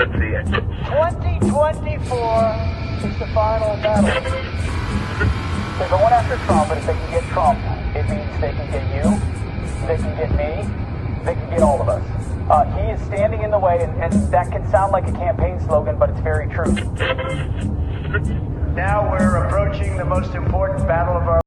Let's see it. 2024 is the final battle. They're going after Trump, but if they can get Trump, it means they can get you, they can get me, they can get all of us. He is standing in the way, and that can sound like a campaign slogan, but it's very true. Now we're approaching the most important battle of our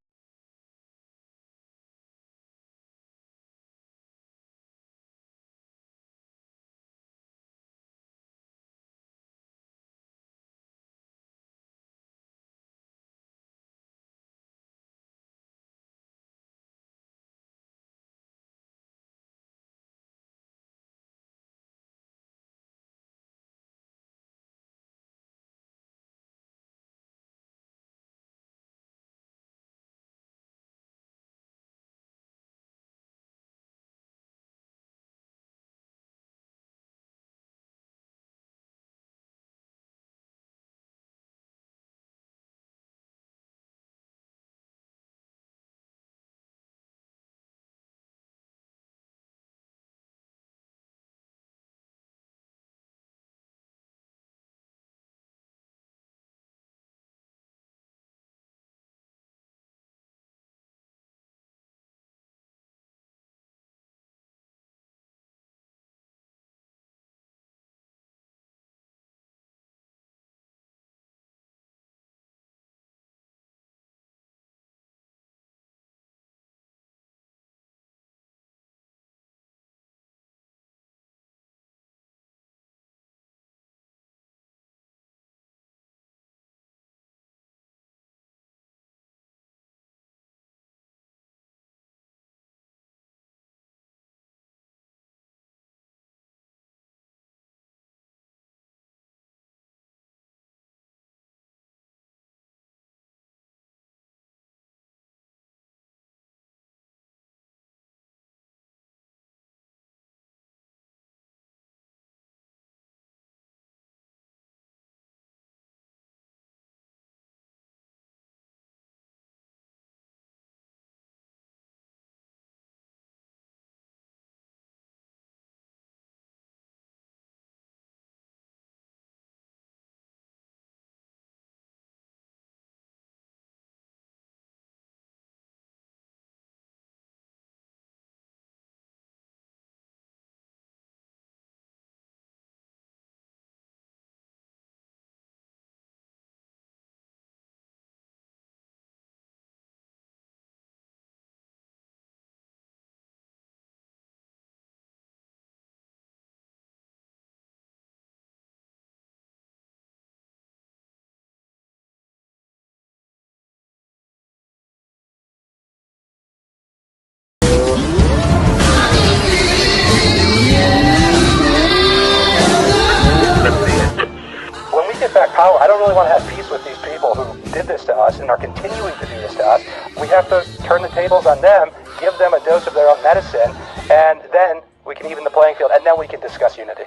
power. I don't really want to have peace with these people who did this to us and are continuing to do this to us. We have to turn the tables on them, give them a dose of their own medicine, and then we can even the playing field, and then we can discuss unity.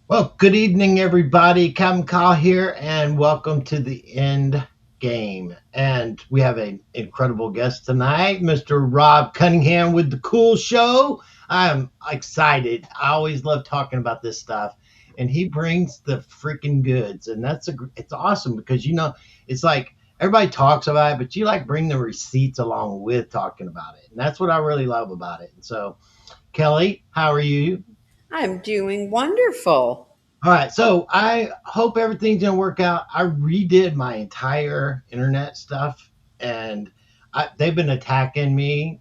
Well, good evening, everybody. Capt Kyle here, and welcome to the End Game. And we have an incredible guest tonight, Mr. Rob Cunningham with the Cool Show. I'm excited. I always love talking about this stuff, and he brings the freaking goods, and it's awesome because it's like everybody talks about it, but you bring the receipts along with talking about it, and that's what I really love about it. And so, Kelly, how are you? I'm doing wonderful. All right, so I hope everything's going to work out. I redid my entire internet stuff, and they've been attacking me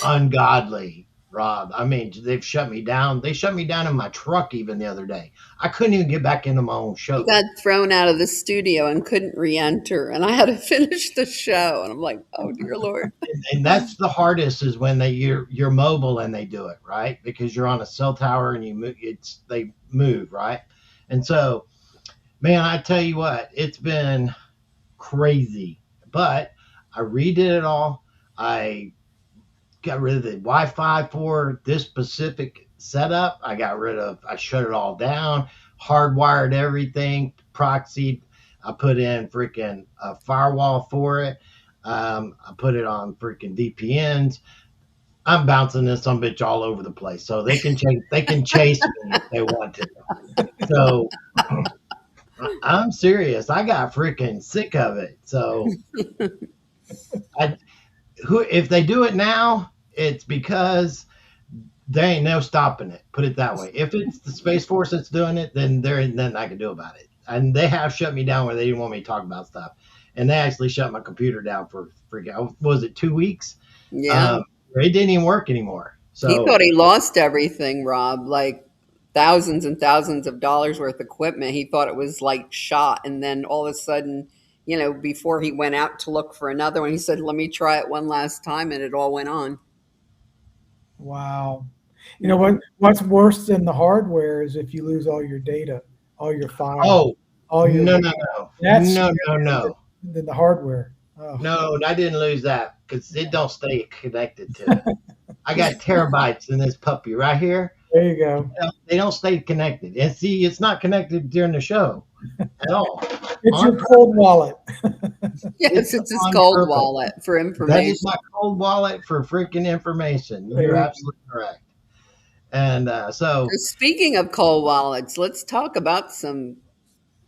ungodly, Rob. I mean, they've shut me down. They shut me down in my truck even the other day. I couldn't even get back into my own show. You got thrown out of the studio and couldn't re-enter, and I had to finish the show. And I'm like, oh, dear Lord. And that's the hardest is when you're mobile and they do it, right? Because you're on a cell tower and they move, right? And so, man, I tell you what, it's been crazy. But I redid it all. I got rid of the Wi-Fi for this specific setup. I shut it all down, hardwired everything, proxied. I put in freaking a firewall for it. I put it on freaking VPNs. I'm bouncing this some bitch all over the place, so they can chase me if they want to. So I'm serious. I got freaking sick of it. So if they do it now, it's because there ain't no stopping it. Put it that way. If it's the Space Force that's doing it, then there ain't nothing I can do about it. And they have shut me down where they didn't want me to talk about stuff. And they actually shut my computer down for freaking, was it 2 weeks? Yeah. It didn't even work anymore. So He thought he lost everything, Rob, like thousands and thousands of dollars worth of equipment. He thought it was like shot. And then all of a sudden, before he went out to look for another one, he said, let me try it one last time. And it all went on. Wow. You know what's worse than the hardware is if you lose all your data, all your files. Oh, all your no. That's No. Than the hardware. Oh. No, I didn't lose that because it don't stay connected to it. I got terabytes in this puppy right here. There you go. They don't stay connected. And see, it's not connected during the show at all. It's your cold wallet. Yes, it's his cold wallet for information. That is my cold wallet for freaking information. You're absolutely correct. And so speaking of cold wallets, let's talk about some.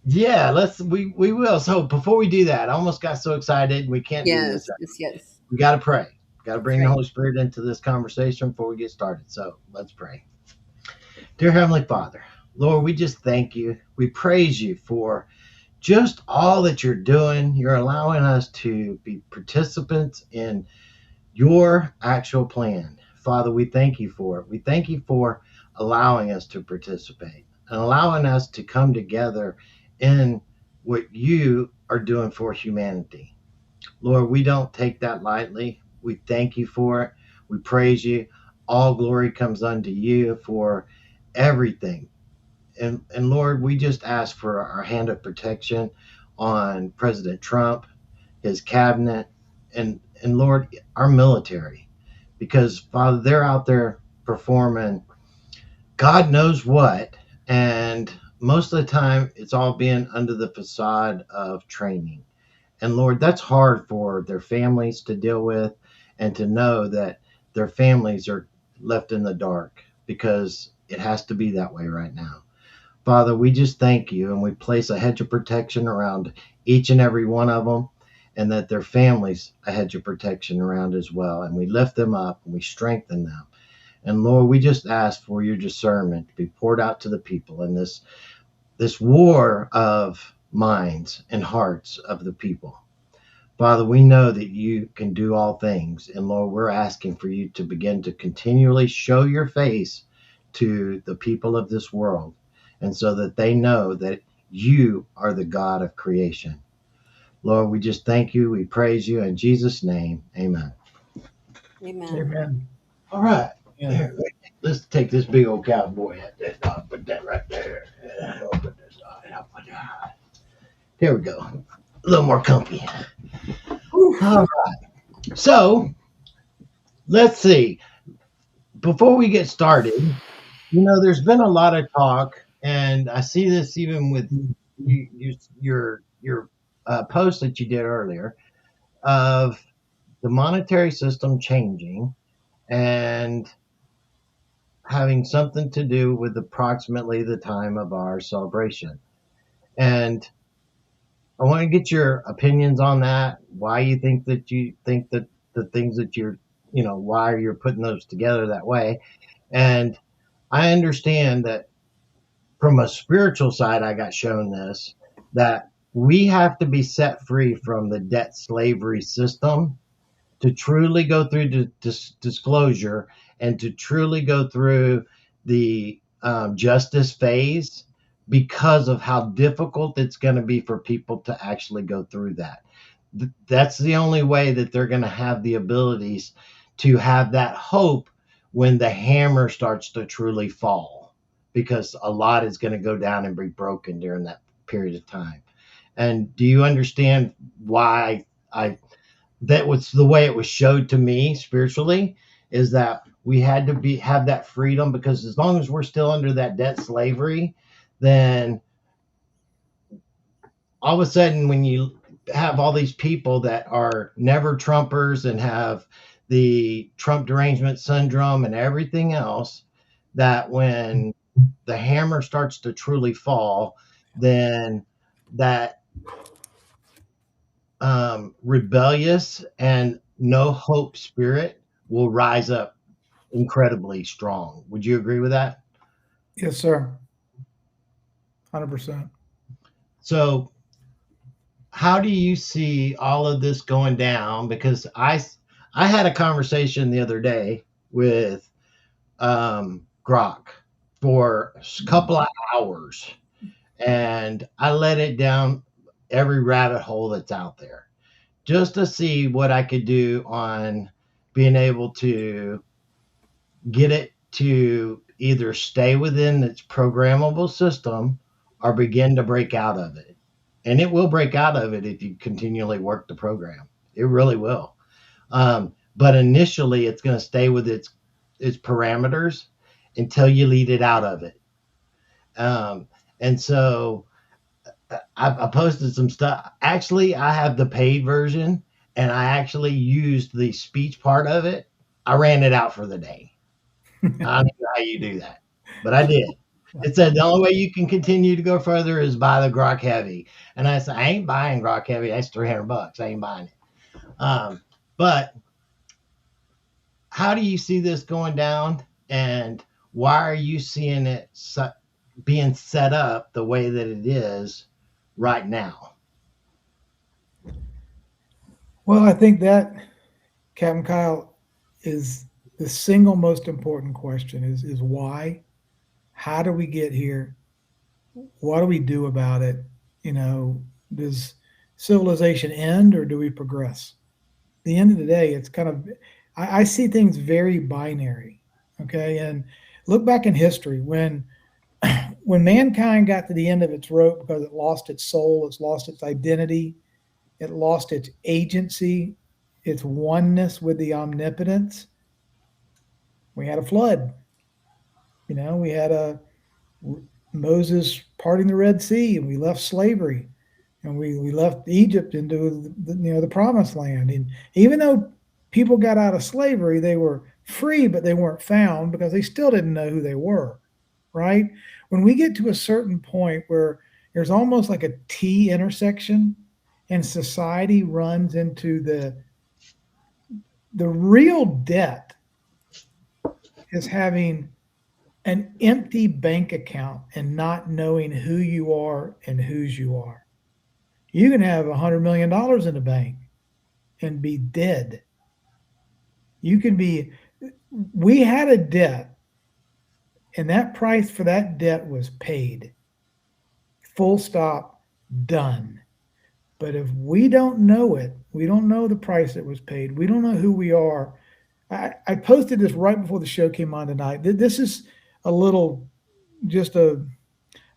Yeah, we will. So before we do that, I almost got so excited we can't do this. Yes. We got to pray. Got to bring the Holy Spirit into this conversation before we get started. So let's pray. Dear Heavenly Father, Lord, we just thank you. We praise you for just all that you're doing. You're allowing us to be participants in your actual plan. Father, we thank you for it. We thank you for allowing us to participate and allowing us to come together in what you are doing for humanity. Lord, we don't take that lightly. We thank you for it. We praise you. All glory comes unto you for everything. And Lord, we just ask for our hand of protection on President Trump, his cabinet, and Lord, our military. Because, Father, they're out there performing God knows what. And most of the time, it's all being under the facade of training. And Lord, that's hard for their families to deal with and to know that their families are left in the dark because it has to be that way right now. Father, we just thank you and we place a hedge of protection around each and every one of them and that their families a hedge of protection around as well. And we lift them up and we strengthen them. And Lord, we just ask for your discernment to be poured out to the people in this war of minds and hearts of the people. Father, we know that you can do all things. And Lord, we're asking for you to begin to continually show your face to the people of this world. And so that they know that you are the God of creation. Lord, we just thank you. We praise you in Jesus' name. Amen. Amen. All right. Yeah. Here, let's take this big old cowboy hat. I'll put that right there. I'll put this on. I'll put that. There we go. A little more comfy. All right. So let's see. Before we get started, there's been a lot of talk, and I see this even with your post that you did earlier of the monetary system changing and having something to do with approximately the time of our celebration. And I want to get your opinions on that, why you think that the things that you're, why you're putting those together that way. And I understand that from a spiritual side, I got shown this, that we have to be set free from the debt slavery system to truly go through disclosure and to truly go through the justice phase because of how difficult it's going to be for people to actually go through that. That's the only way that they're going to have the abilities to have that hope when the hammer starts to truly fall, because a lot is going to go down and be broken during that period of time. And do you understand why that was the way it was showed to me spiritually, is that we had to have that freedom, because as long as we're still under that debt slavery, then all of a sudden when you have all these people that are never Trumpers and have the Trump derangement syndrome and everything else, that when the hammer starts to truly fall, then that rebellious and no hope spirit will rise up incredibly strong. Would you agree with that? Yes, sir. 100%. So how do you see all of this going down? Because I had a conversation the other day with Grok for a couple of hours, and I let it down every rabbit hole that's out there just to see what I could do on being able to get it to either stay within its programmable system or begin to break out of it. And it will break out of it if you continually work the program. It really will. But initially, it's going to stay with its parameters until you lead it out of it. And so I posted some stuff. Actually, I have the paid version, and I actually used the speech part of it. I ran it out for the day. I don't know how you do that, but I did. It said the only way you can continue to go further is buy the Grok Heavy. And I said, I ain't buying Grok Heavy. That's $300. I ain't buying it. But how do you see this going down? And why are you seeing it being set up the way that it is right now? Well, I think that, Captain Kyle, is the single most important question is why? How do we get here? What do we do about it? Does civilization end or do we progress? At the end of the day, it's kind of, I see things very binary. Okay. And look back in history when mankind got to the end of its rope because it lost its soul, it's lost its identity, it lost its agency, its oneness with the omnipotence. We had a flood. We had Moses parting the Red Sea, and we left slavery, and we left Egypt into the promised land. And even though people got out of slavery, they were free, but they weren't found because they still didn't know who they were, right? When we get to a certain point where there's almost like a T intersection and society runs into the real debt is having an empty bank account and not knowing who you are and whose you are. You can have $100 million in the bank and be dead. We had a debt, and that price for that debt was paid. Full stop, done. But if we don't know it, we don't know the price that was paid, we don't know who we are. I posted this right before the show came on tonight. This is just a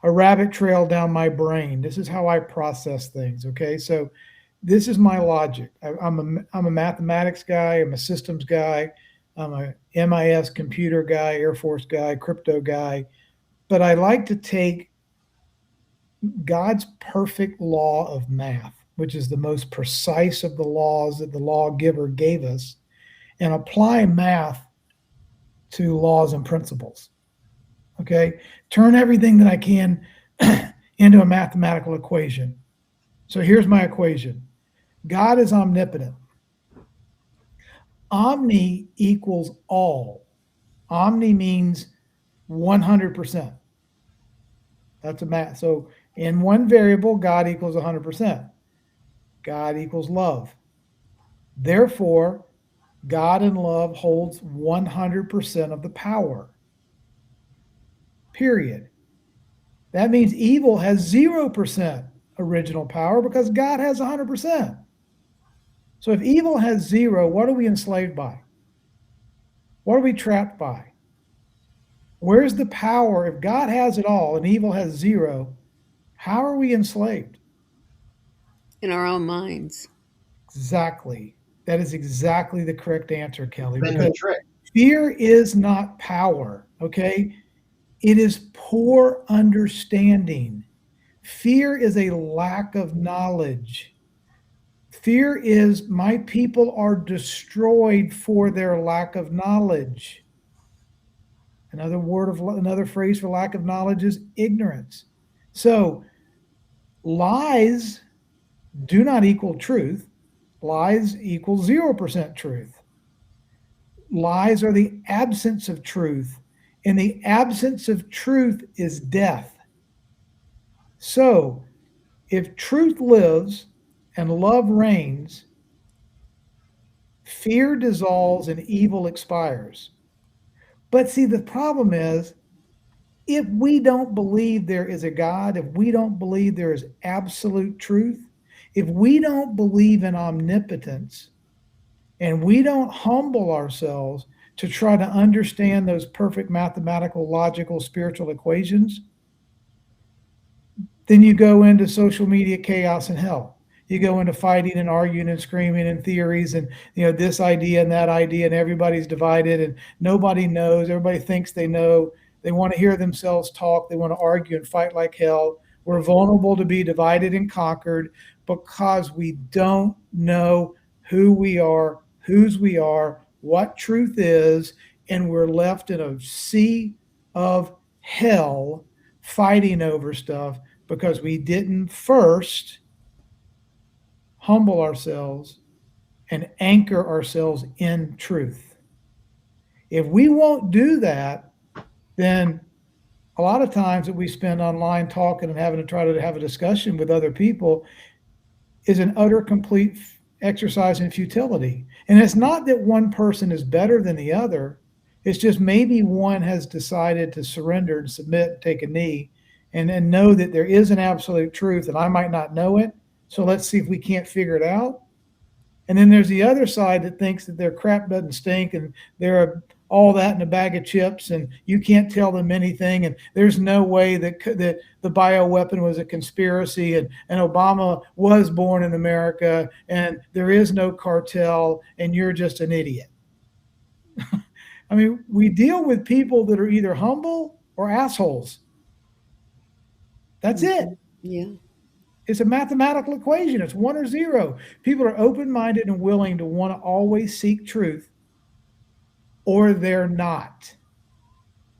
rabbit trail down my brain. This is how I process things. Okay. So this is my logic. I'm a mathematics guy. I'm a systems guy. I'm a MIS computer guy, Air Force guy, crypto guy. But I like to take God's perfect law of math, which is the most precise of the laws that the lawgiver gave us, and apply math to laws and principles. Okay. Turn everything that I can into a mathematical equation. So here's my equation. God is omnipotent. Omni equals all. Omni means 100%. That's a math. So in one variable, God equals 100%. God equals love. Therefore, God in love holds 100% of the power. Period. That means evil has 0% original power because God has 100%. So if evil has 0, what are we enslaved by? What are we trapped by? Where's the power? If God has it all and evil has 0, how are we enslaved? In our own minds. Exactly. That is exactly the correct answer, Kelly, Been because the trick. fear is not power, okay? It is poor understanding. Fear is a lack of knowledge. Fear is my people are destroyed for their lack of knowledge. Another phrase for lack of knowledge is ignorance. So lies do not equal truth. Lies equal 0% truth. Lies are the absence of truth, and the absence of truth is death. So if truth lives and love reigns, fear dissolves and evil expires. But see, the problem is, if we don't believe there is a God, if we don't believe there is absolute truth, if we don't believe in omnipotence, and we don't humble ourselves to try to understand those perfect mathematical, logical, spiritual equations, then you go into social media chaos and hell. You go into fighting and arguing and screaming and theories and this idea and that idea, and everybody's divided and nobody knows. Everybody thinks they know. They want to hear themselves talk. They want to argue and fight like hell. We're vulnerable to be divided and conquered because we don't know who we are, whose we are, what truth is, and we're left in a sea of hell fighting over stuff because we didn't first humble ourselves and anchor ourselves in truth. If we won't do that, then a lot of times that we spend online talking and having to try to have a discussion with other people is an utter complete exercise in futility. And it's not that one person is better than the other. It's just maybe one has decided to surrender and submit and take a knee and know that there is an absolute truth and I might not know it. So let's see if we can't figure it out. And then there's the other side that thinks that their crap doesn't stink and they're all that in a bag of chips and you can't tell them anything. And there's no way that the bioweapon was a conspiracy and Obama was born in America and there is no cartel and you're just an idiot. I mean, we deal with people that are either humble or assholes. That's it. Yeah. It's a mathematical equation. It's 1 or 0. People are open-minded and willing to want to always seek truth, or they're not.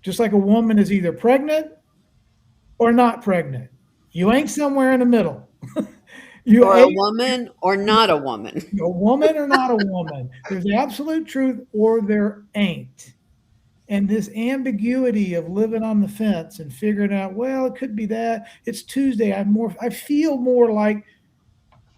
Just like a woman is either pregnant or not pregnant. You ain't somewhere in the middle. You Or a woman or not a woman. A woman or not a woman. There's absolute truth or there ain't. And this ambiguity of living on the fence and figuring out, well, it could be that. It's Tuesday. I feel more like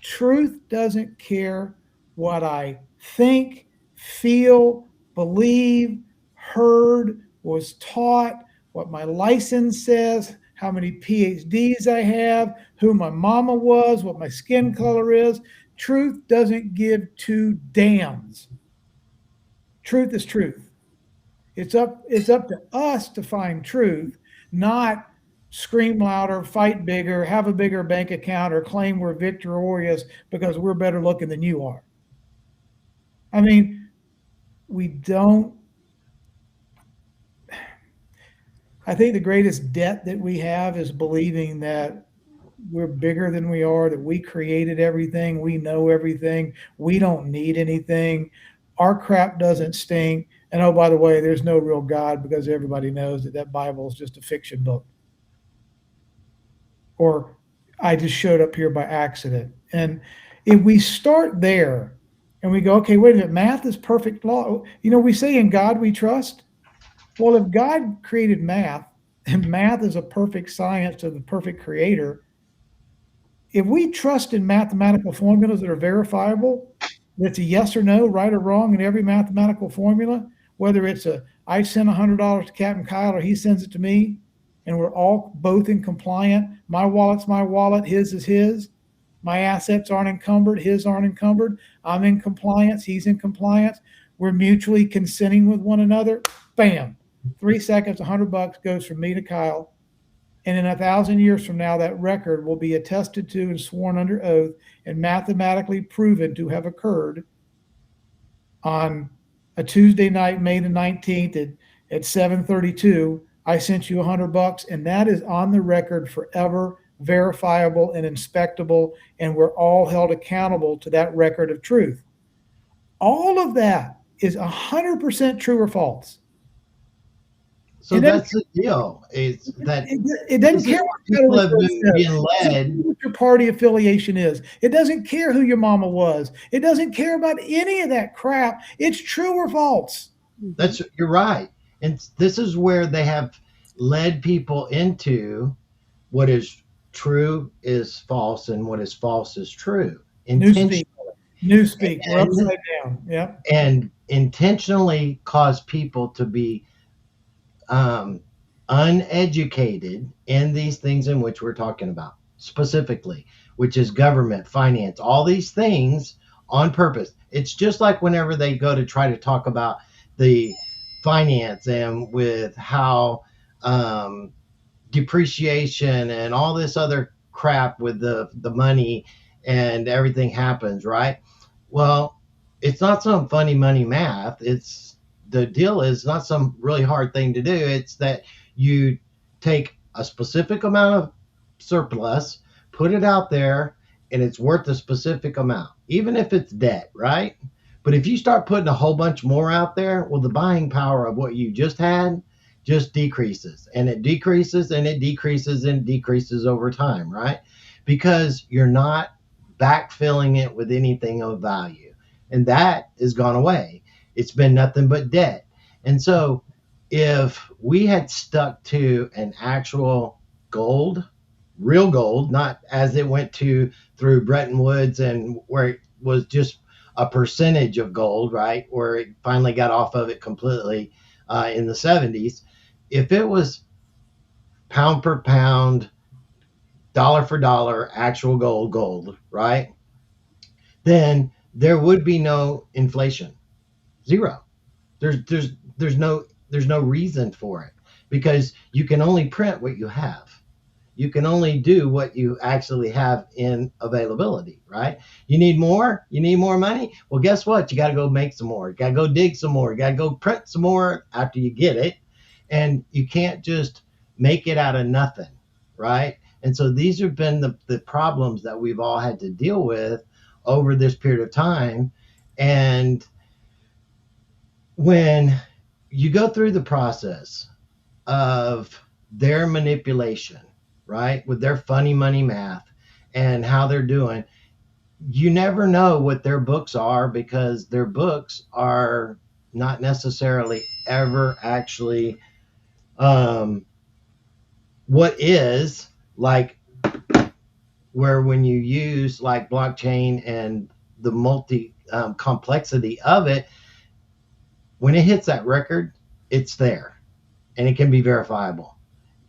truth doesn't care what I think, feel, believe, heard, was taught, what my license says, how many PhDs I have, who my mama was, what my skin color is. Truth doesn't give two damns. Truth is truth. It's up to us to find truth, not scream louder, fight bigger, have a bigger bank account, or claim we're victorious because we're better looking than you are. I mean, I think the greatest debt that we have is believing that we're bigger than we are, that we created everything, we know everything, we don't need anything, our crap doesn't stink. And oh, by the way, there's no real God because everybody knows that Bible is just a fiction book. Or I just showed up here by accident. And if we start there and we go, okay, wait a minute, math is perfect law. We say in God we trust. Well, if God created math and math is a perfect science of the perfect creator, if we trust in mathematical formulas that are verifiable, that's a yes or no, right or wrong in every mathematical formula, whether it's I send $100 to Captain Kyle or he sends it to me, and we're all both in compliant. My wallet's my wallet, his is his. My assets aren't encumbered, his aren't encumbered. I'm in compliance, he's in compliance. We're mutually consenting with one another. Bam. 3 seconds, $100 goes from me to Kyle, And in 1,000 years from now, that record will be attested to and sworn under oath and mathematically proven to have occurred on a Tuesday night, May the 19th at 7:32. I sent you $100, and that is on the record forever, verifiable and inspectable, and we're all held accountable to that record of truth. All of that is 100% true or false. So that's the deal. It's that it doesn't care what people have been being led. what your party affiliation is. It doesn't care who your mama was. It doesn't care about any of that crap. It's true or false. You're right. And this is where they have led people into what is true is false and what is false is true. Newspeak. We're upside down. Yep. And intentionally cause people to be uneducated in these things in which we're talking about specifically, which is government, finance, all these things on purpose. It's just like whenever they go to try to talk about the finance and with how depreciation and all this other crap with the money and everything happens, right? Well, it's not some funny money math. The deal is not some really hard thing to do. It's that you take a specific amount of surplus, put it out there, and it's worth a specific amount, even if it's debt, right? But if you start putting a whole bunch more out there, well, the buying power of what you just had just decreases, and it decreases, and it decreases, and it decreases over time, right? Because you're not backfilling it with anything of value, and that has gone away. It's been nothing but debt. And so if we had stuck to an actual gold, real gold, not as it went through Bretton Woods and where it was just a percentage of gold, right? Where it finally got off of it completely in the 70s. If it was pound per pound, dollar for dollar, actual gold, right? Then there would be no inflation. Zero. There's no reason for it, because you can only print what you have. You can only do what you actually have in availability, right? You need more money. Well, guess what? You got to go make some more. You got to go dig some more. You got to go print some more after you get it. And you can't just make it out of nothing, right? And so these have been the problems that we've all had to deal with over this period of time. And when you go through the process of their manipulation, right, with their funny money math and how they're doing, you never know what their books are, because their books are not necessarily ever actually what is, like, where when you use like blockchain and the multi complexity of it, when it hits that record, it's there and it can be verifiable.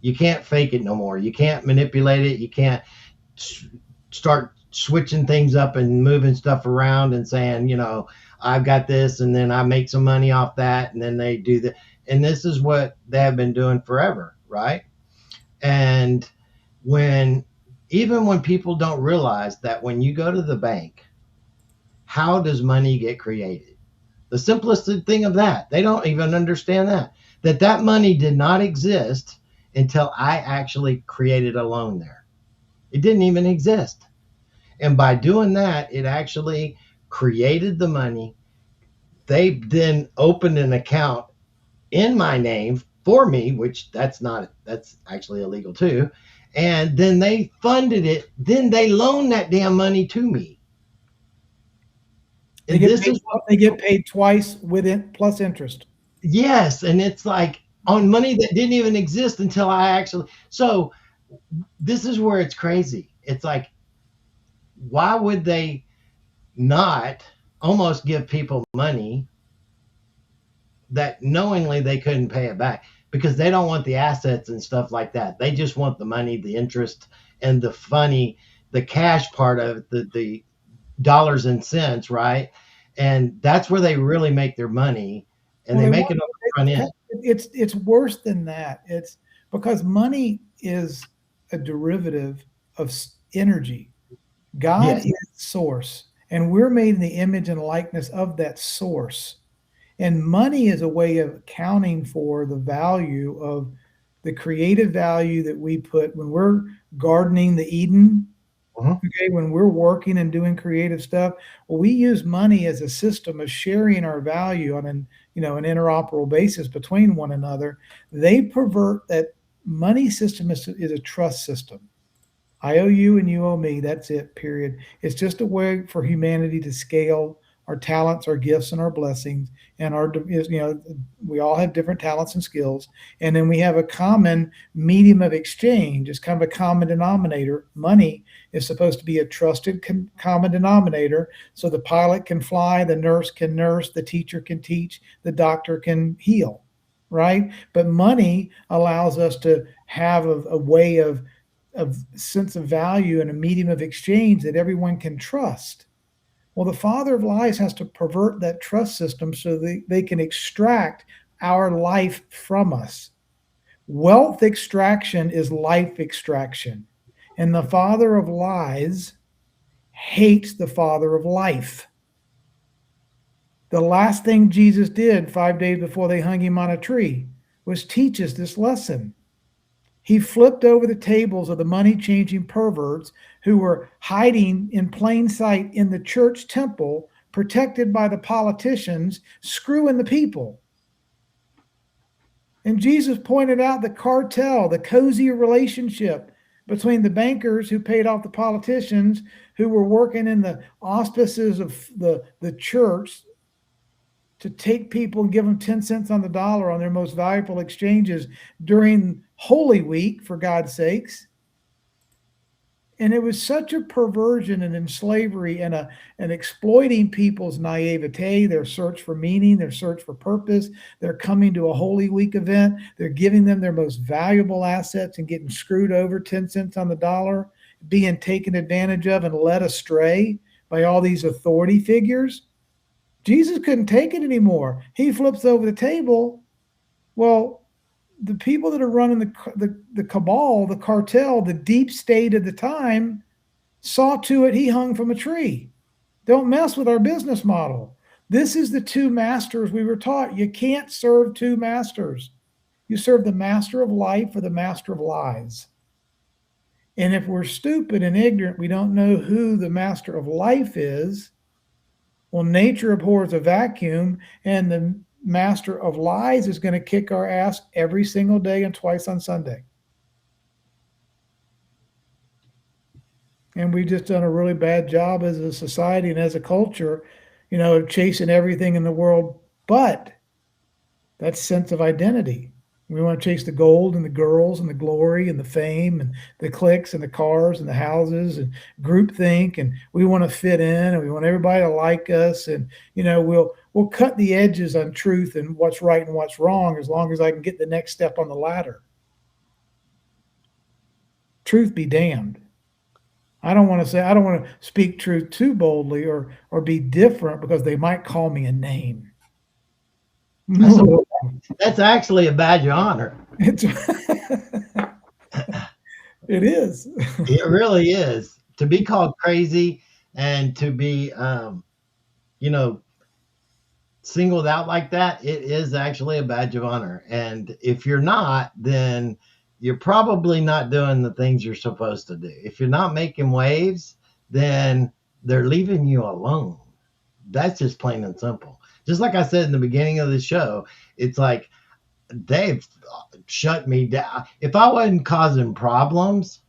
You can't fake it no more. You can't manipulate it. You can't start switching things up and moving stuff around and saying, I've got this and then I make some money off that, and then they do that. And this is what they have been doing forever, right? And even when people don't realize that when you go to the bank, how does money get created? The simplest thing of that, they don't even understand that money did not exist until I actually created a loan there. It didn't even exist. And by doing that, it actually created the money. They then opened an account in my name for me, which that's actually illegal too. And then they funded it. Then they loaned that damn money to me. They get paid twice with it plus interest. Yes, and it's like on money that didn't even exist until I actually. So this is where it's crazy. It's like, why would they not almost give people money that knowingly they couldn't pay it back? Because they don't want the assets and stuff like that. They just want the money, the interest, and the cash part of it, the dollars and cents, right? And that's where they really make their money, and they make it on the front end. It's worse than that. It's because money is a derivative of energy. God Yes. is source, and we're made in the image and likeness of that source. And money is a way of accounting for the value of the creative value that we put when we're gardening the Eden. Mhm. Okay, when we're working and doing creative stuff, well, we use money as a system of sharing our value on an interoperable basis between one another. They pervert that. Money system is a trust system. I owe you and you owe me. That's it, period. It's just a way for humanity to scale our talents, our gifts, and our blessings. And we all have different talents and skills. And then we have a common medium of exchange. It's kind of a common denominator. Money is supposed to be a trusted common denominator. So the pilot can fly, the nurse can nurse, the teacher can teach, the doctor can heal, right? But money allows us to have a way of sense of value and a medium of exchange that everyone can trust. Well, the father of lies has to pervert that trust system so they can extract our life from us. Wealth extraction is life extraction. And the father of lies hates the father of life. The last thing Jesus did 5 days before they hung him on a tree was teach us this lesson. He flipped over the tables of the money-changing perverts who were hiding in plain sight in the church temple, protected by the politicians, screwing the people. And Jesus pointed out the cartel, the cozy relationship between the bankers who paid off the politicians who were working in the auspices of the church to take people and give them 10 cents on the dollar on their most valuable exchanges during Holy Week, for God's sakes. And it was such a perversion and enslavery and exploiting people's naivete, their search for meaning, their search for purpose. They're coming to a Holy Week event. They're giving them their most valuable assets and getting screwed over 10 cents on the dollar, being taken advantage of and led astray by all these authority figures. Jesus couldn't take it anymore. He flips over the table. Well, the people that are running the cabal, the cartel, the deep state of the time, saw to it he hung from a tree. Don't mess with our business model. This is the two masters we were taught. You can't serve two masters. You serve the master of life or the master of lies. And if we're stupid and ignorant, we don't know who the master of life is. Well, nature abhors a vacuum, and the master of lies is going to kick our ass every single day and twice on Sunday. And we've just done a really bad job as a society and as a culture, chasing everything in the world but that sense of identity. We want to chase the gold and the girls and the glory and the fame and the clicks and the cars and the houses and groupthink, and we want to fit in and we want everybody to like us, and we'll cut the edges on truth and what's right and what's wrong as long as I can get the next step on the ladder. Truth be damned. I don't want to speak truth too boldly or be different because they might call me a name. That's actually a badge of honor. It is. It really is. To be called crazy and to be, singled out like that, it is actually a badge of honor. And if you're not, then you're probably not doing the things you're supposed to do. If you're not making waves, then they're leaving you alone. That's just plain and simple. Just like I said in the beginning of the show, it's like they've shut me down. If I wasn't causing problems,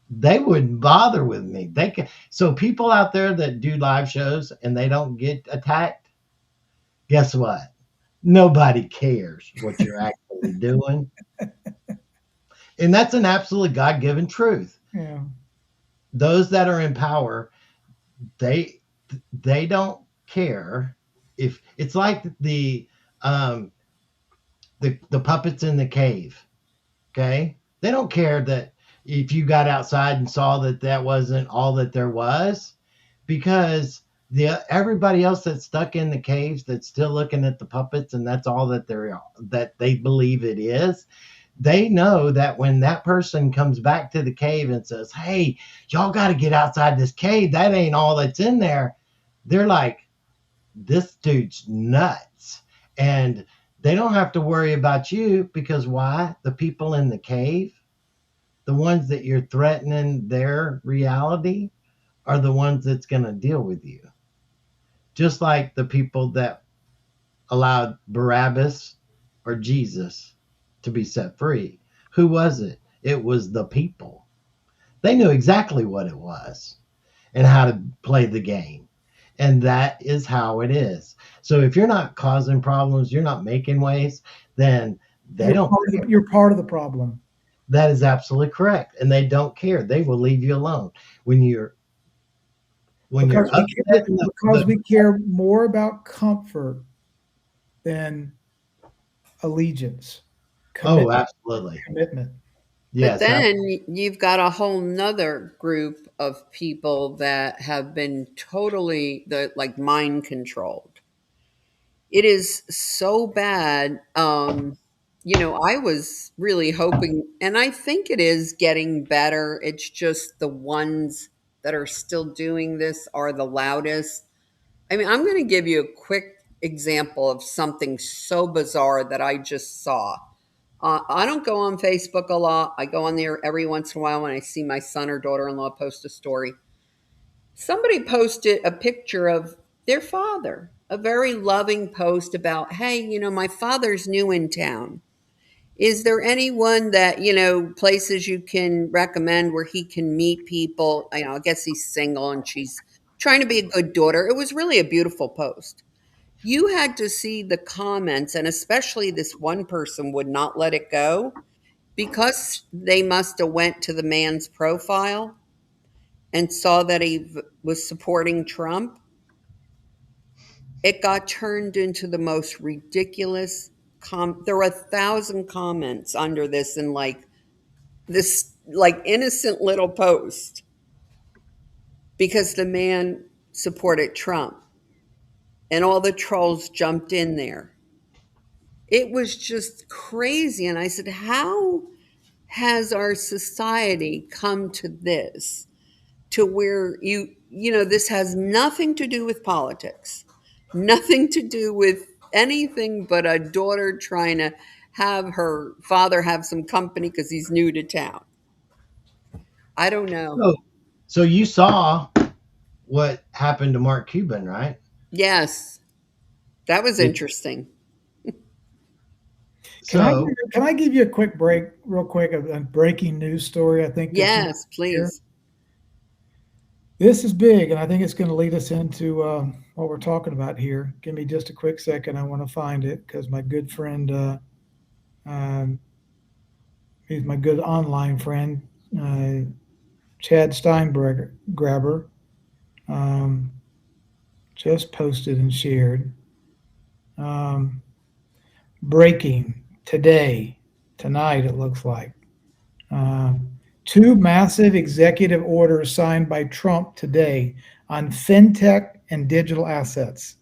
they wouldn't bother with me. So people out there that do live shows and they don't get attacked, guess what? Nobody cares what you're actually doing. And that's an absolutely God-given truth. Yeah. Those that are in power, they don't care. If it's like the puppets in the cave, okay? They don't care that if you got outside and saw that wasn't all that there was, because everybody else that's stuck in the caves that's still looking at the puppets and that's all that they believe it is, they know that when that person comes back to the cave and says, hey, y'all got to get outside this cave, that ain't all that's in there. They're like, this dude's nuts. And they don't have to worry about you because why? The people in the cave, the ones that you're threatening their reality, are the ones that's going to deal with you. Just like the people that allowed Barabbas or Jesus to be set free. Who was it? It was the people. They knew exactly what it was and how to play the game. And that is how it is. So if you're not causing problems, you're not making waves, then you're part of the problem. That is absolutely correct. And they don't care. They will leave you alone. Because we care more about comfort than allegiance. Absolutely. Commitment. Yes, but then you've got a whole nother group of people that have been totally mind controlled. It is so bad. I was really hoping, and I think it is getting better. It's just the ones that are still doing this are the loudest. I mean, I'm going to give you a quick example of something so bizarre that I just saw. I don't go on Facebook a lot. I go on there every once in a while when I see my son or daughter-in-law post a story. Somebody posted a picture of their father, a very loving post about, hey, my father's new in town. Is there anyone that, places you can recommend where he can meet people? I guess he's single and she's trying to be a good daughter. It was really a beautiful post. You had to see the comments, and especially this one person would not let it go because they must have went to the man's profile and saw that he was supporting Trump. It got turned into the most ridiculous. There were 1,000 comments under this, and this innocent little post because the man supported Trump. And all the trolls jumped in there. It was just crazy. And I said, how has our society come to this? To where this has nothing to do with politics, nothing to do with anything but a daughter trying to have her father have some company because he's new to town. I don't know. So you saw what happened to Mark Cuban, right? Yes. That was interesting. Can I give you a quick break, real quick, a breaking news story? I think. Yes, please. This is big, and I think it's going to lead us into what we're talking about here. Give me just a quick second. I want to find it because my good friend, he's my good online friend, Chad Steingrabber, just posted and shared. Breaking tonight, it looks like. 2 massive executive orders signed by Trump today on fintech and digital assets.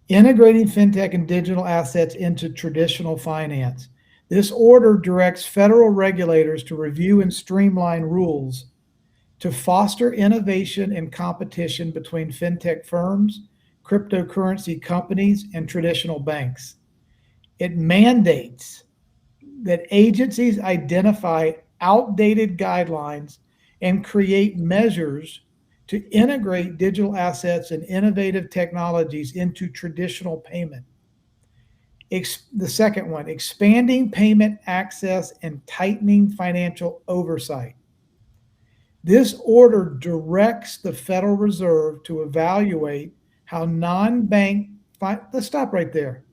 Integrating fintech and digital assets into traditional finance. This order directs federal regulators to review and streamline rules to foster innovation and competition between fintech firms, cryptocurrency companies, and traditional banks. It mandates that agencies identify outdated guidelines and create measures to integrate digital assets and innovative technologies into traditional payment. The second one, expanding payment access and tightening financial oversight. This order directs the Federal Reserve to evaluate how non-bank, let's stop right there.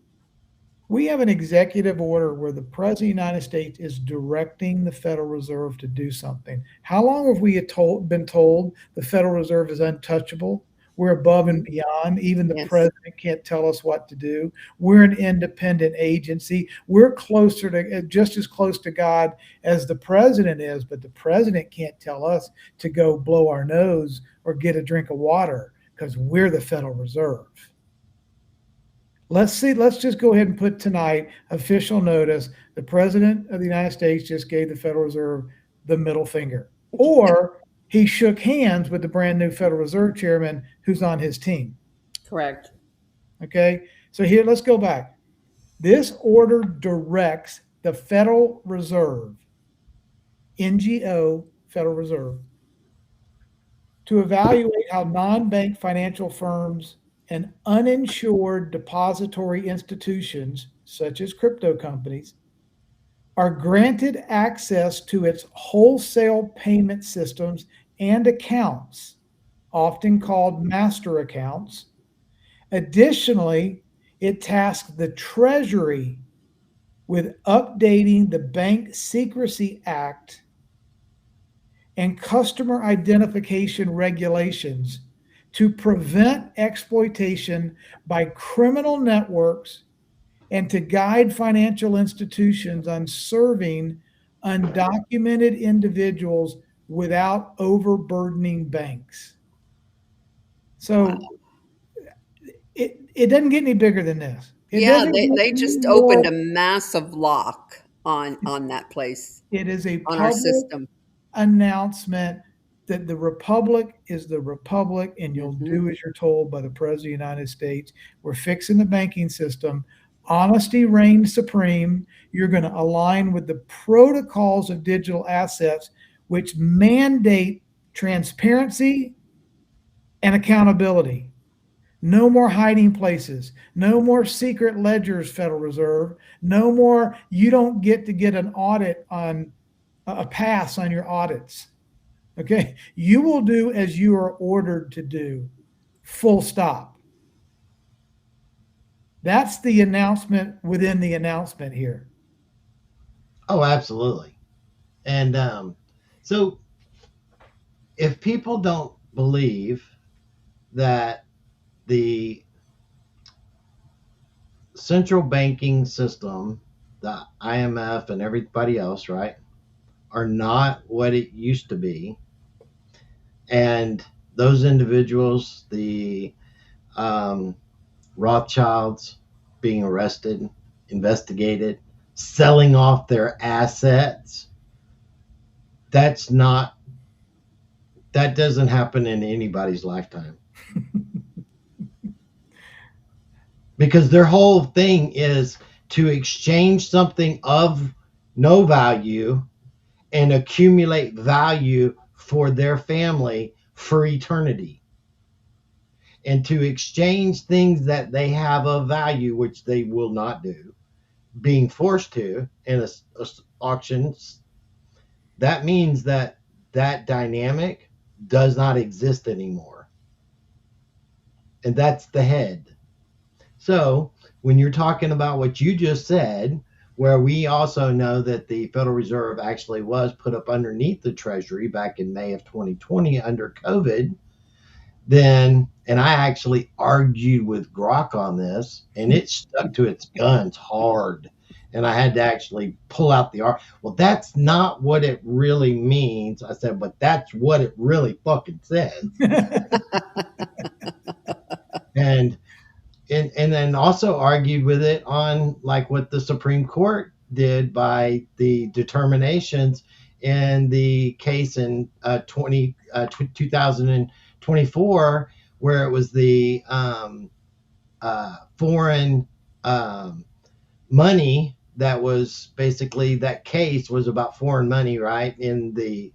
We have an executive order where the President of the United States is directing the Federal Reserve to do something. How long have we been told the Federal Reserve is untouchable? We're above and beyond. Even the president can't tell us what to do. We're an independent agency. We're just as close to God as the president is, but the president can't tell us to go blow our nose or get a drink of water because we're the Federal Reserve. Let's just go ahead and put tonight official notice. The President of the United States just gave the Federal Reserve the middle finger. Or he shook hands with the brand new Federal Reserve chairman who's on his team. Correct. Okay. So here, let's go back. This order directs the Federal Reserve, NGO, Federal Reserve, to evaluate how non-bank financial firms and uninsured depository institutions, such as crypto companies, are granted access to its wholesale payment systems and accounts, often called master accounts. Additionally, it tasks the Treasury with updating the Bank Secrecy Act and customer identification regulations to prevent exploitation by criminal networks and to guide financial institutions on serving undocumented individuals without overburdening banks. So it doesn't get any bigger than this. They just opened a massive lock on that place. It is a on our public system announcement that the republic is the republic, and you'll do as you're told by the President of the United States. We're fixing the banking system. Honesty reigns supreme. You're going to align with the protocols of digital assets, which mandate transparency and accountability. No more hiding places. No more secret ledgers, Federal Reserve. No more, you don't get to get an audit on a pass on your audits. Okay. You will do as you are ordered to do. Full stop. That's the announcement within the announcement here. Oh, absolutely. And so if people don't believe that the central banking system, the IMF and everybody else, right, are not what it used to be, and those individuals, the Rothschilds being arrested, investigated, selling off their assets, that doesn't happen in anybody's lifetime. Because their whole thing is to exchange something of no value and accumulate value for their family for eternity. And to exchange things that they have of value, which they will not do, being forced to in a auctions, that means that dynamic does not exist anymore. And that's the head. So when you're talking about what you just said, where we also know that the Federal Reserve actually was put up underneath the Treasury back in May of 2020 under COVID, then, and I actually argued with Grok on this, and it stuck to its guns hard. And I had to actually pull out the art. Well, that's not what it really means. I said, but that's what it really fucking says. And then also argued with it on like what the Supreme Court did by the determinations in the case in 2024, where it was the foreign money that was basically, that case was about foreign money, right? In the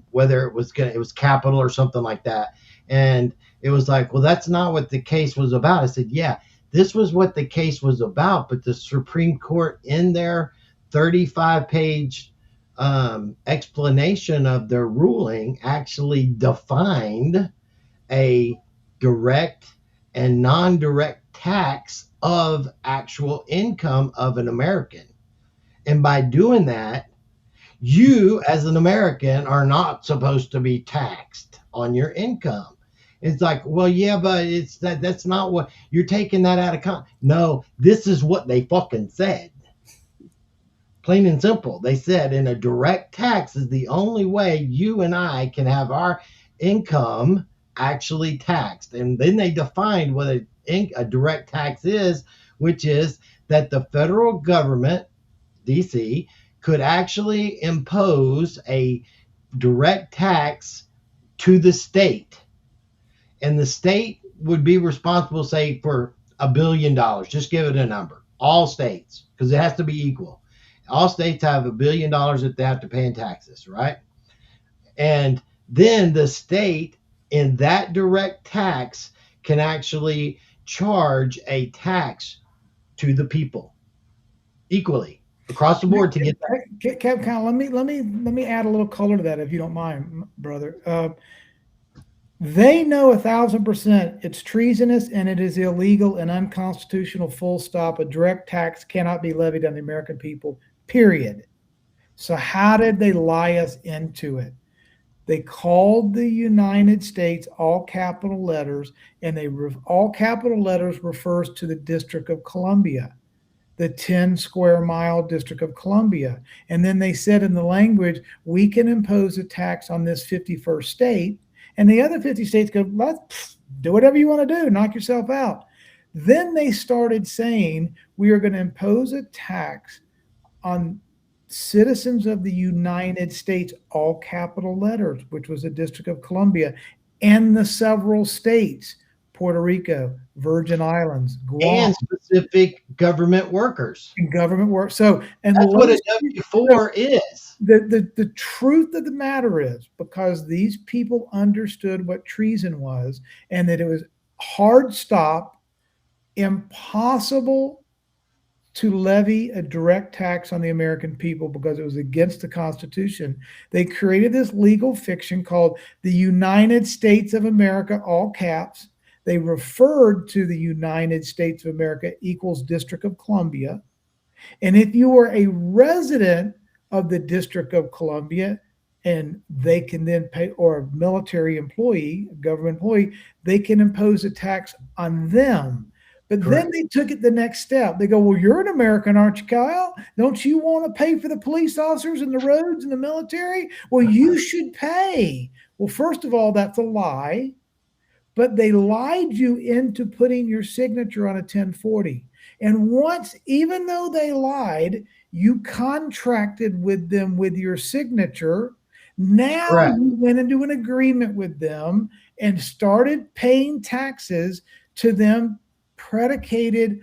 whether it was capital or something like that. And it was like, well, that's not what the case was about. I said, yeah, this was what the case was about. But the Supreme Court, in their 35-page explanation of their ruling, actually defined a direct and non-direct tax of actual income of an American. And by doing that, you as an American are not supposed to be taxed on your income. It's like, well, yeah, but it's that's not what you're taking that out of context. No, this is what they fucking said. Plain and simple. They said in a direct tax is the only way you and I can have our income actually taxed. And then they defined what a direct tax is, which is that the federal government, DC, could actually impose a direct tax to the state. And the state would be responsible, say, for $1 billion. Just give it a number. All states, because it has to be equal. All states have $1 billion that they have to pay in taxes, right? And then the state, in that direct tax, can actually charge a tax to the people equally across the board to get that. Capt Kyle, let me add a little color to that, if you don't mind, brother. They know 1,000% it's treasonous and it is illegal and unconstitutional. Full stop. A direct tax cannot be levied on the American people. Period. So how did they lie us into it? They called the United States all capital letters, and all capital letters refers to the District of Columbia, the 10 square mile District of Columbia. And then they said in the language, we can impose a tax on this 51st state. And the other 50 states go, let's do whatever you want to do, knock yourself out. Then they started saying, we are going to impose a tax on citizens of the United States, all capital letters, which was the District of Columbia, and the several states, Puerto Rico, Virgin Islands, Guam, And specific government workers. and government work. So, and That's what a W-4 is. the truth of the matter is, because these people understood what treason was and that it was hard stop, impossible to levy a direct tax on the American people because it was against the Constitution. They created this legal fiction called the United States of America, all caps. They referred to the United States of America equals District of Columbia. And if you are a resident of the District of Columbia, and they can then pay, or a military employee, a government employee, they can impose a tax on them. But Correct. then they took it the next step. They go, well, you're an American, aren't you, Kyle? Don't you want to pay for the police officers and the roads and the military? Well, you should pay. Well, first of all, that's a lie. But they lied you into putting your signature on a 1040. And once, even though they lied, you contracted with them with your signature. Now Correct. you went into an agreement with them and started paying taxes to them predicated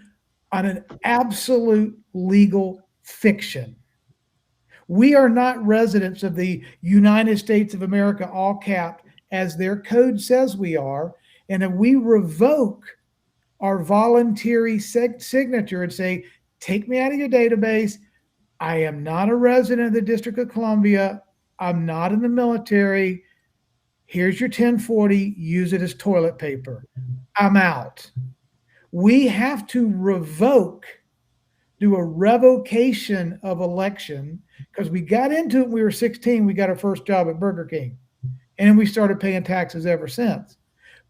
on an absolute legal fiction. We are not residents of the United States of America, all capped, as their code says we are. And if we revoke our voluntary signature and say, take me out of your database, I am not a resident of the District of Columbia, I'm not in the military, here's your 1040, use it as toilet paper, I'm out. We have to do a revocation of election, because we got into it when we were 16, we got our first job at Burger King. And then we started paying taxes ever since.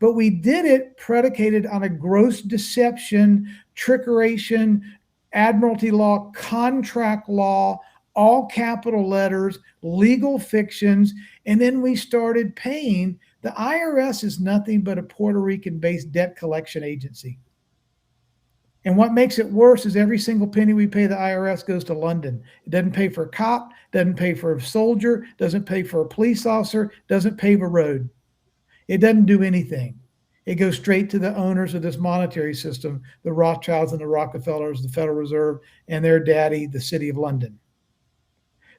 But we did it predicated on a gross deception, trickeration, admiralty law, contract law, all capital letters, legal fictions. And then we started paying. The IRS is nothing but a Puerto Rican-based debt collection agency. And what makes it worse is every single penny we pay the IRS goes to London. It doesn't pay for a cop, doesn't pay for a soldier, doesn't pay for a police officer, doesn't pave a road. It doesn't do anything. It goes straight to the owners of this monetary system, the Rothschilds and the Rockefellers, the Federal Reserve, and their daddy, the City of London.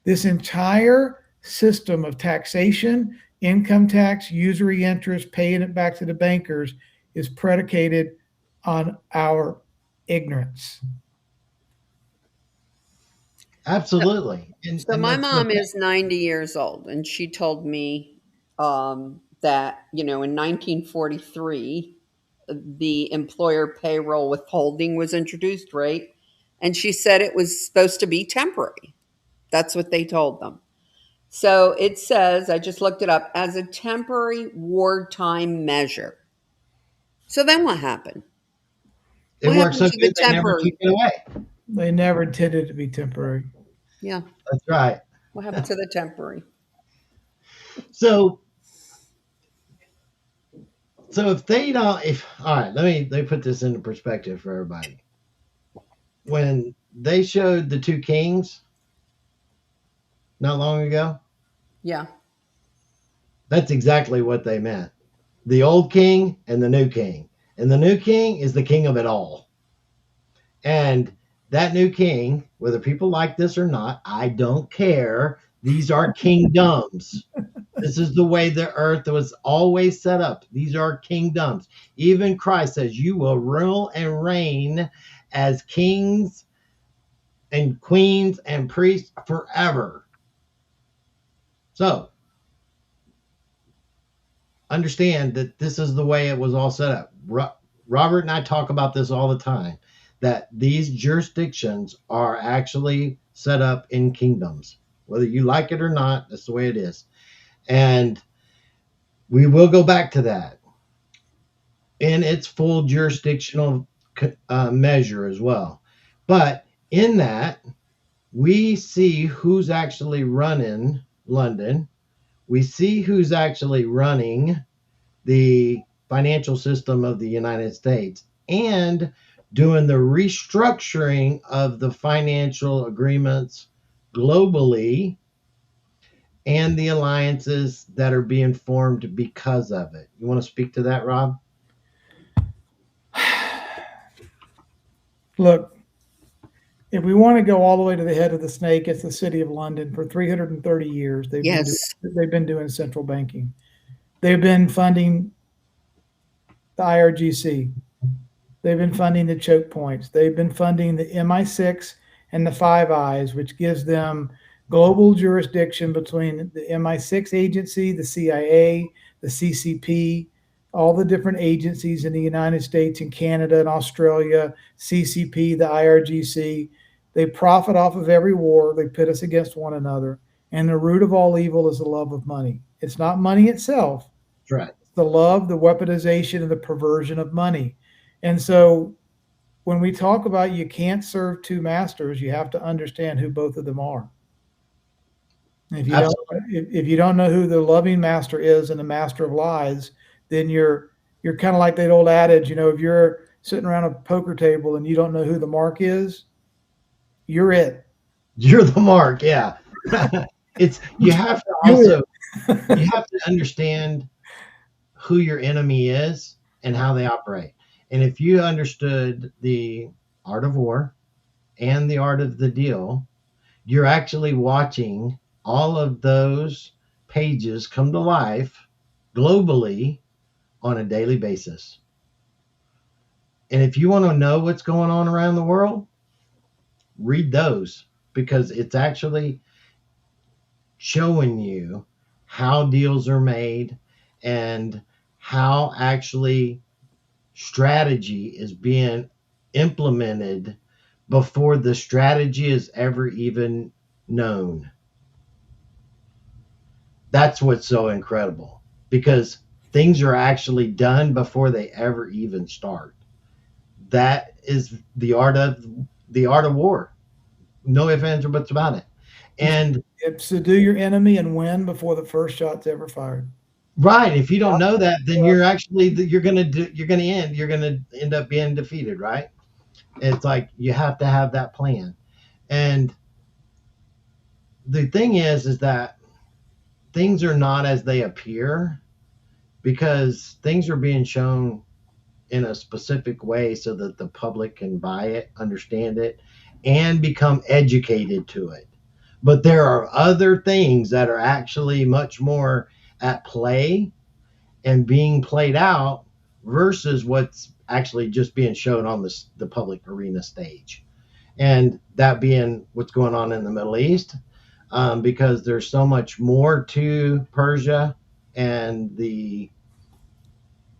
This entire system of taxation, income tax, usury interest, paying it back to the bankers is predicated on our ignorance. Absolutely. So my mom is 90 years old, and she told me that, in 1943, the employer payroll withholding was introduced, right? And she said it was supposed to be temporary. That's what they told them. So it says, I just looked it up, as a temporary wartime measure. So then what happened? It What works so happened to the good they never temporary? took it away. They never intended it to be temporary. Yeah. That's right. What happened to the temporary? So So if they don't, all right, let me put this into perspective for everybody. When they showed the two kings not long ago, Yeah. that's exactly what they meant. The old king and the new king. And the new king is the king of it all. And that new king, whether people like this or not, I don't care. These are kingdoms. This is the way the earth was always set up. These are kingdoms. Even Christ says, you will rule and reign as kings and queens and priests forever. So understand that this is the way it was all set up. Robert and I talk about this all the time, that these jurisdictions are actually set up in kingdoms. Whether you like it or not, that's the way it is. And we will go back to that in its full jurisdictional measure as well. But in that, we see who's actually running London. We see who's actually running the financial system of the United States and doing the restructuring of the financial agreements globally and the alliances that are being formed because of it. You want to speak to that, Rob? Look, if we want to go all the way to the head of the snake, it's the City of London. For 330 years, Yes. they've been doing central banking. They've been funding the IRGC. They've been funding the choke points. They've been funding the MI6 and the Five Eyes, which gives them global jurisdiction between the MI6 agency, the CIA, the CCP, all the different agencies in the United States and Canada and Australia, CCP, the IRGC. They profit off of every war. They pit us against one another. And the root of all evil is the love of money. It's not money itself. That's right. It's the love, the weaponization, and the perversion of money. And so when we talk about you can't serve two masters, you have to understand who both of them are. And if you don't know who the loving master is and the master of lies, then you're kind of like that old adage, if you're sitting around a poker table and you don't know who the mark is, you're it. You're the mark, yeah. You have to understand who your enemy is and how they operate. And if you understood the art of war and the art of the deal, you're actually watching all of those pages come to life globally on a daily basis. And if you want to know what's going on around the world, read those, because it's actually showing you how deals are made and how actually strategy is being implemented before the strategy is ever even known. That's what's so incredible, because things are actually done before they ever even start. That is the art of war. No ifs, ands, or buts about it. And subdue your enemy and win before the first shot's ever fired. Right. If you don't know that, then you're going to end up being defeated, right? It's like you have to have that plan. And the thing is that things are not as they appear, because things are being shown in a specific way so that the public can buy it, understand it, and become educated to it. But there are other things that are actually much more at play and being played out versus what's actually just being shown on the public arena stage. And that being what's going on in the Middle East, because there's so much more to Persia and the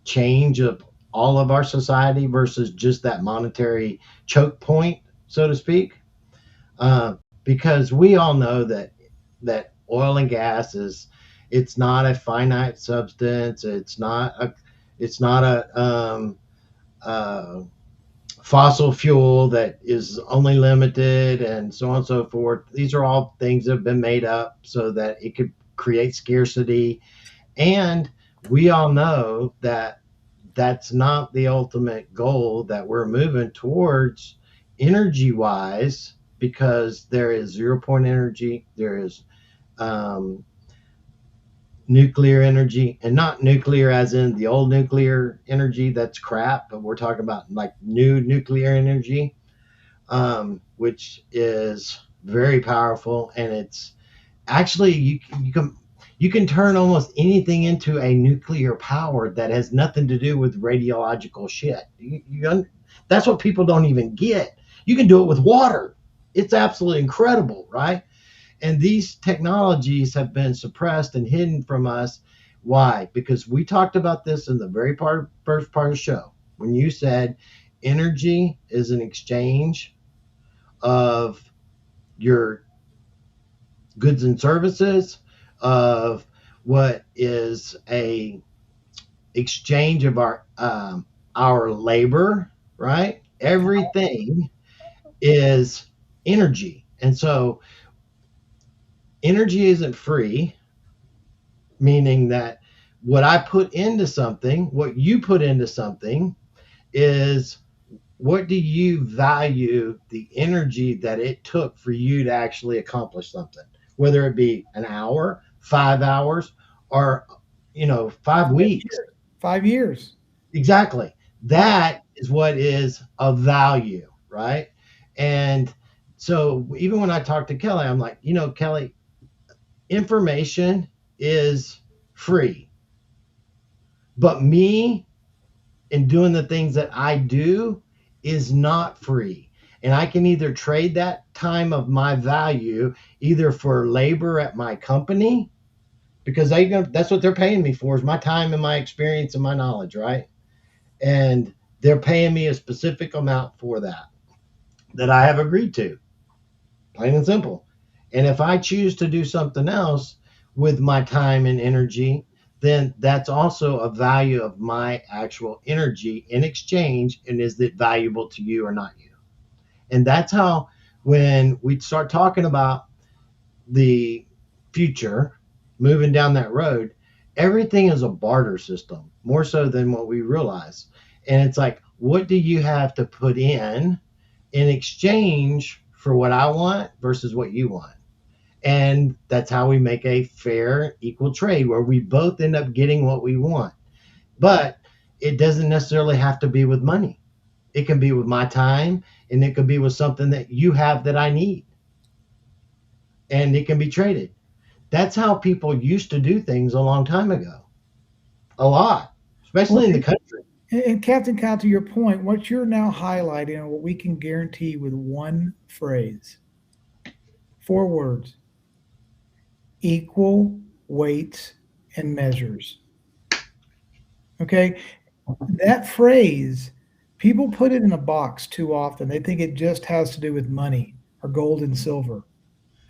change of all of our society versus just that monetary choke point, so to speak. Because we all know that oil and gas it's not a finite substance. It's not a fossil fuel that is only limited, and so on and so forth. These are all things that have been made up so that it could create scarcity. And we all know that that's not the ultimate goal that we're moving towards energy wise, because there is 0 point energy, there is um, nuclear energy, and not nuclear as in the old nuclear energy, that's crap, but we're talking about like new nuclear energy, which is very powerful, and it's actually you can turn almost anything into a nuclear power that has nothing to do with radiological shit. That's what people don't even get. You can do it with water. It's absolutely incredible, right? And these technologies have been suppressed and hidden from us. Why? Because we talked about this in the first part of the show when you said energy is an exchange of your goods and services, of what is a exchange of our labor, right? Everything is energy. And so energy isn't free, meaning that what I put into something, what you put into something, is what do you value the energy that it took for you to actually accomplish something, whether it be an hour, 5 hours, or 5 weeks. 5 years. Exactly. That is what is of value, right? And so even when I talk to Kelly, I'm like, Kelly, information is free, but me and doing the things that I do is not free. And I can either trade that time of my value either for labor at my company, because that's what they're paying me for, is my time and my experience and my knowledge, right? And they're paying me a specific amount for that I have agreed to, plain and simple. And if I choose to do something else with my time and energy, then that's also a value of my actual energy in exchange. And is it valuable to you or not you? And that's how, when we start talking about the future, moving down that road, everything is a barter system, more so than what we realize. And it's like, what do you have to put in exchange for what I want versus what you want? And that's how we make a fair, equal trade where we both end up getting what we want. But it doesn't necessarily have to be with money. It can be with my time, and it could be with something that you have that I need. And it can be traded. That's how people used to do things a long time ago. A lot, especially in the country. And Captain Kyle, to your point, what you're now highlighting and what we can guarantee with one phrase, 4 words: equal weights and measures. Okay? That phrase, people put it in a box too often. They think it just has to do with money or gold and silver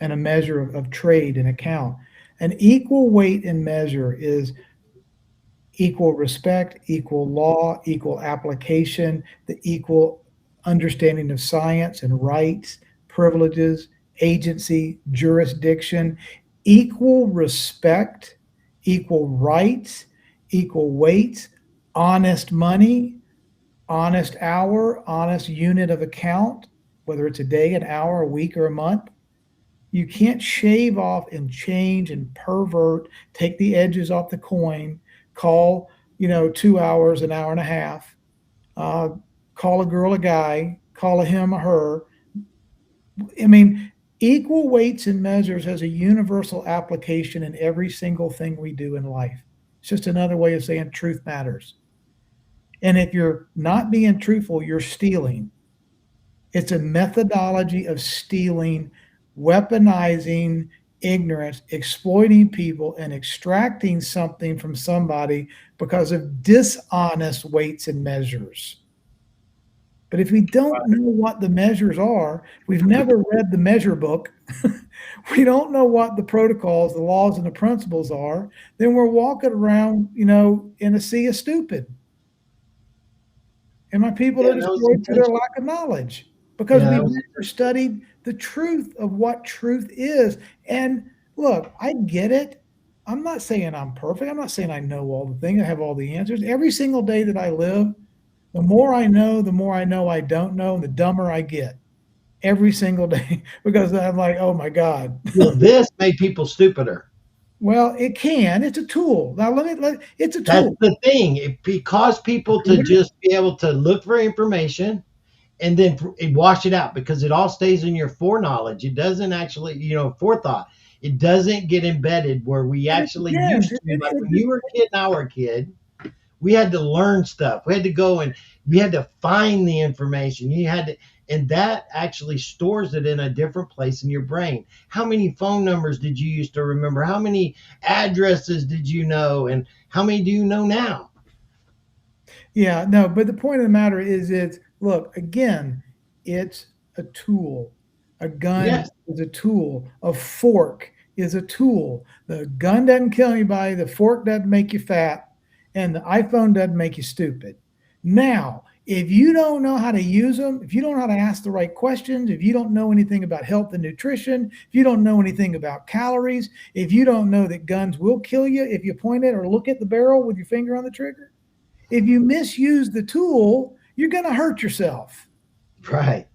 and a measure of trade and account. An equal weight and measure is equal respect, equal law, equal application, the equal understanding of science and rights, privileges, agency, jurisdiction, equal respect, equal rights, equal weights, honest money, honest hour, honest unit of account, whether it's a day, an hour, a week, or a month. You can't shave off and change and pervert, take the edges off the coin, call 2 hours an hour and a half, call a girl a guy, call a him a her. I mean, equal weights and measures has a universal application in every single thing we do in life. It's just another way of saying truth matters. And if you're not being truthful, you're stealing. It's a methodology of stealing, weaponizing ignorance, exploiting people, and extracting something from somebody because of dishonest weights and measures. But if we don't know what the measures are, we've never read the measure book, we don't know what the protocols, the laws, and the principles are, then we're walking around, in a sea of stupid. And my people are destroyed for their lack of knowledge because we've never studied the truth of what truth is. And look, I get it. I'm not saying I'm perfect. I'm not saying I know all the things. I have all the answers. Every single day that I live, the more I know I don't know, and the dumber I get every single day because I'm like, oh my God. Well, this made people stupider. Well, it can. It's a tool. Now it's a That's tool. the thing. It caused people to just be able to look for information and then wash it out because it all stays in your foreknowledge. It doesn't actually, forethought. It doesn't get embedded where we And it actually depends. used to. Like when you were a kid and I were a kid, we had to learn stuff. We had to go and we had to find the information. You had to, and that actually stores it in a different place in your brain. How many phone numbers did you used to remember? How many addresses did you know? And how many do you know now? Yeah, no, but the point of the matter is look, again, it's a tool. A gun Yes. is a tool. A fork is a tool. The gun doesn't kill anybody, the fork doesn't make you fat, and the iPhone doesn't make you stupid. Now, if you don't know how to use them, if you don't know how to ask the right questions, if you don't know anything about health and nutrition, if you don't know anything about calories, if you don't know that guns will kill you if you point it or look at the barrel with your finger on the trigger, if you misuse the tool, you're going to hurt yourself. Right.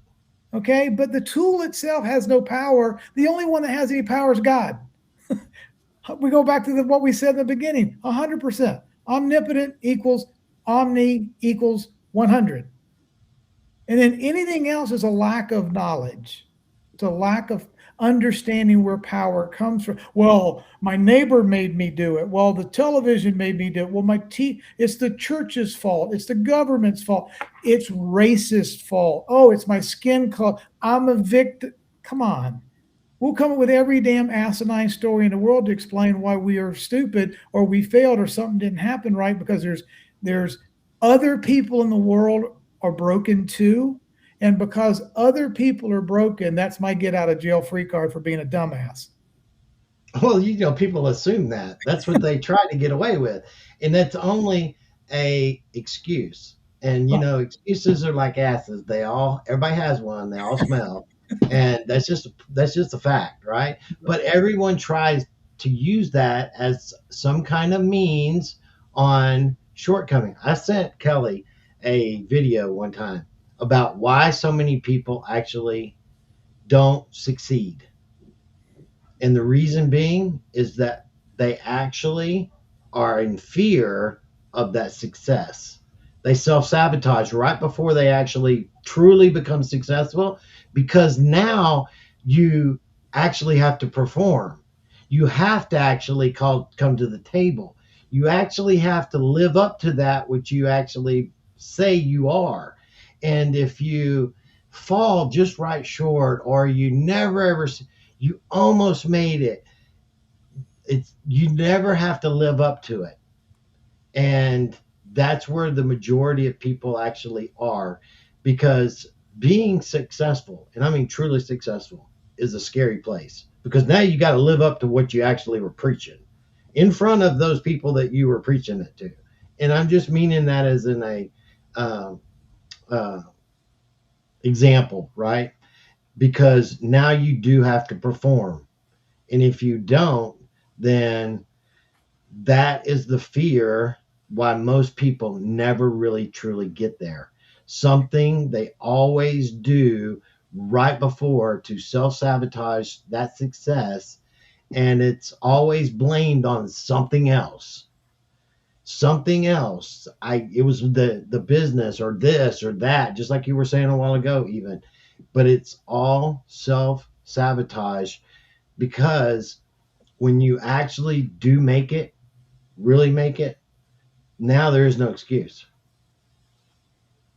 Okay. But the tool itself has no power. The only one that has any power is God. We go back to what we said in the beginning 100%. Omnipotent equals omni equals 100. And then anything else is a lack of knowledge. It's a lack of understanding where power comes from. Well, my neighbor made me do it. Well, the television made me do it. Well, it's the church's fault. It's the government's fault. It's racist fault. Oh, it's my skin color. I'm a victim. Come on. We'll come up with every damn asinine story in the world to explain why we are stupid or we failed or something didn't happen right because there's other people in the world are broken too. And because other people are broken, that's my get out of jail free card for being a dumbass. Well, people assume that. That's what they try to get away with. And that's only a excuse. And excuses are like asses. Everybody has one. They all smell. And that's just a fact, right? But everyone tries to use that as some kind of means on shortcoming. I sent Kelly a video one time about why so many people actually don't succeed. And the reason being is that they actually are in fear of that success. They self-sabotage right before they actually truly become successful because now you actually have to perform. You have to actually come to the table. You actually have to live up to that which you actually say you are. And if you fall just right short or you never ever you almost made it, you never have to live up to it. And that's where the majority of people actually are, because being successful, and I mean truly successful, is a scary place because now you got to live up to what you actually were preaching in front of those people that you were preaching it to. And I'm just meaning that as in a example, right? Because now you do have to perform. And if you don't, then that is the fear why most people never really truly get there. Something they always do right before to self-sabotage that success, and it's always blamed on something else. Something else. It was the business or this or that, just like you were saying a while ago even. But it's all self-sabotage because when you actually do make it, really make it, now there is no excuse.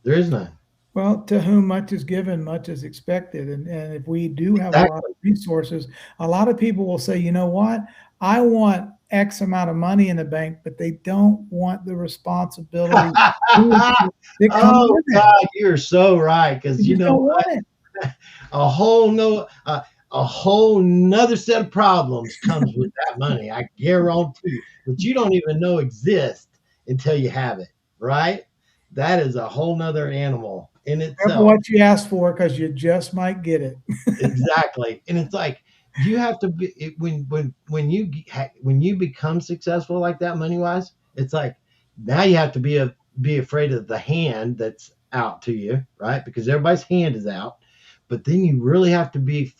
There is none. Well, to whom much is given, much is expected. And if we do have a lot of resources, a lot of people will say, you know what? I want X amount of money in the bank, but they don't want the responsibility. Oh God, you're so right. Because you know what? A whole nother set of problems comes with that money. I guarantee, but you don't even know exist until you have it, right? That is a whole nother animal in itself. What you ask for, because you just might get it. Exactly. And it's like you have to be when you become successful like that money wise. It's like now you have to be afraid of the hand that's out to you, right? Because everybody's hand is out, but then you really have to be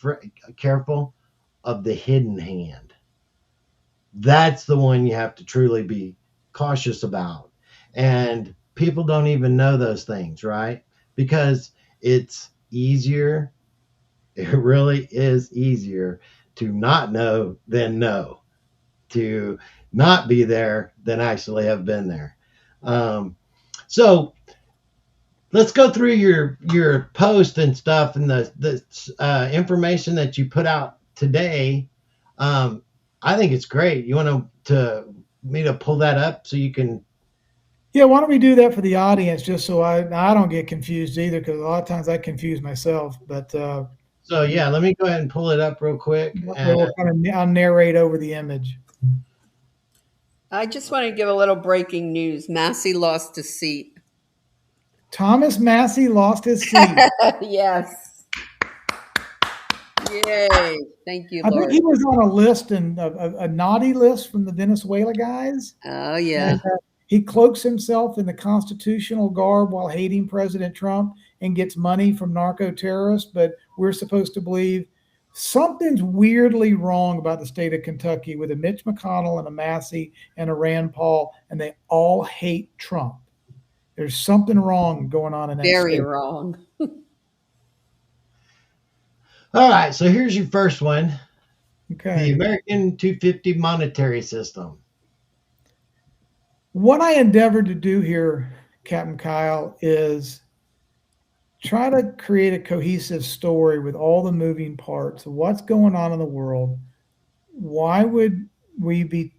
careful of the hidden hand. That's the one you have to truly be cautious about. And people don't even know those things, right? Because it's easier, it really is easier to not know than know, to not be there than actually have been there. So let's go through your post and stuff and the information that you put out today. I think it's great. You want me to pull that up so you can. Yeah, why don't we do that for the audience, just so I don't get confused either, because a lot of times I confuse myself. But So yeah, let me go ahead and pull it up real quick. I'll narrate over the image. I just want to give a little breaking news. Massey lost his seat. Thomas Massey lost his seat. Yes. Yay. Thank you, I Lord. think he was on a list, and a naughty list from the Venezuela guys. Oh, yeah. And, he cloaks himself in the constitutional garb while hating President Trump and gets money from narco terrorists. But we're supposed to believe something's weirdly wrong about the state of Kentucky with a Mitch McConnell and a Massey and a Rand Paul, and they all hate Trump. There's something wrong going on in that Very state. wrong. All right, so here's your first one. Okay. The American 250 monetary system. What I endeavored to do here, Captain Kyle, is try to create a cohesive story with all the moving parts of what's going on in the world. Why would we be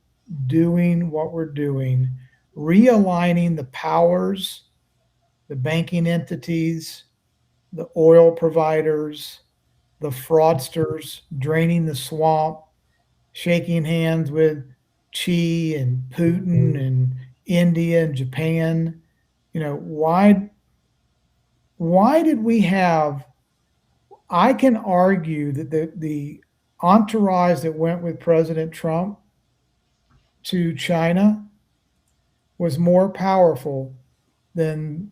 doing what we're doing? Realigning the powers, the banking entities, the oil providers, the fraudsters, draining the swamp, shaking hands with Xi and Putin and India and Japan. Why did we have? I can argue that the entourage that went with President Trump to China was more powerful than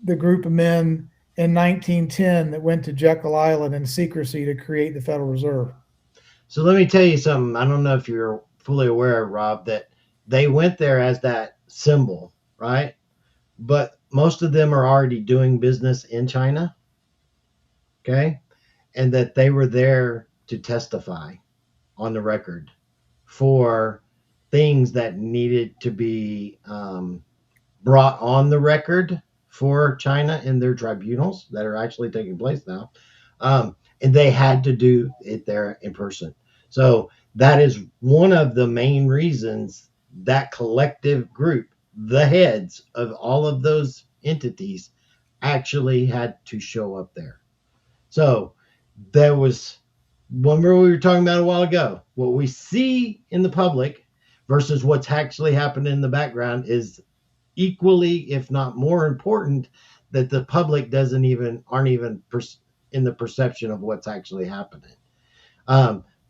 the group of men in 1910 that went to Jekyll Island in secrecy to create the Federal Reserve. So let me tell you something. I don't know if you're fully aware, Rob, that they went there as that symbol, right? But most of them are already doing business in China, okay? And that they were there to testify on the record for things that needed to be brought on the record for China in their tribunals that are actually taking place now. And they had to do it there in person. So that is one of the main reasons that collective group, the heads of all of those entities, actually had to show up there. So there was, remember we were talking about a while ago, what we see in the public versus what's actually happening in the background is equally, if not more important, that the public aren't even in the perception of what's actually happening.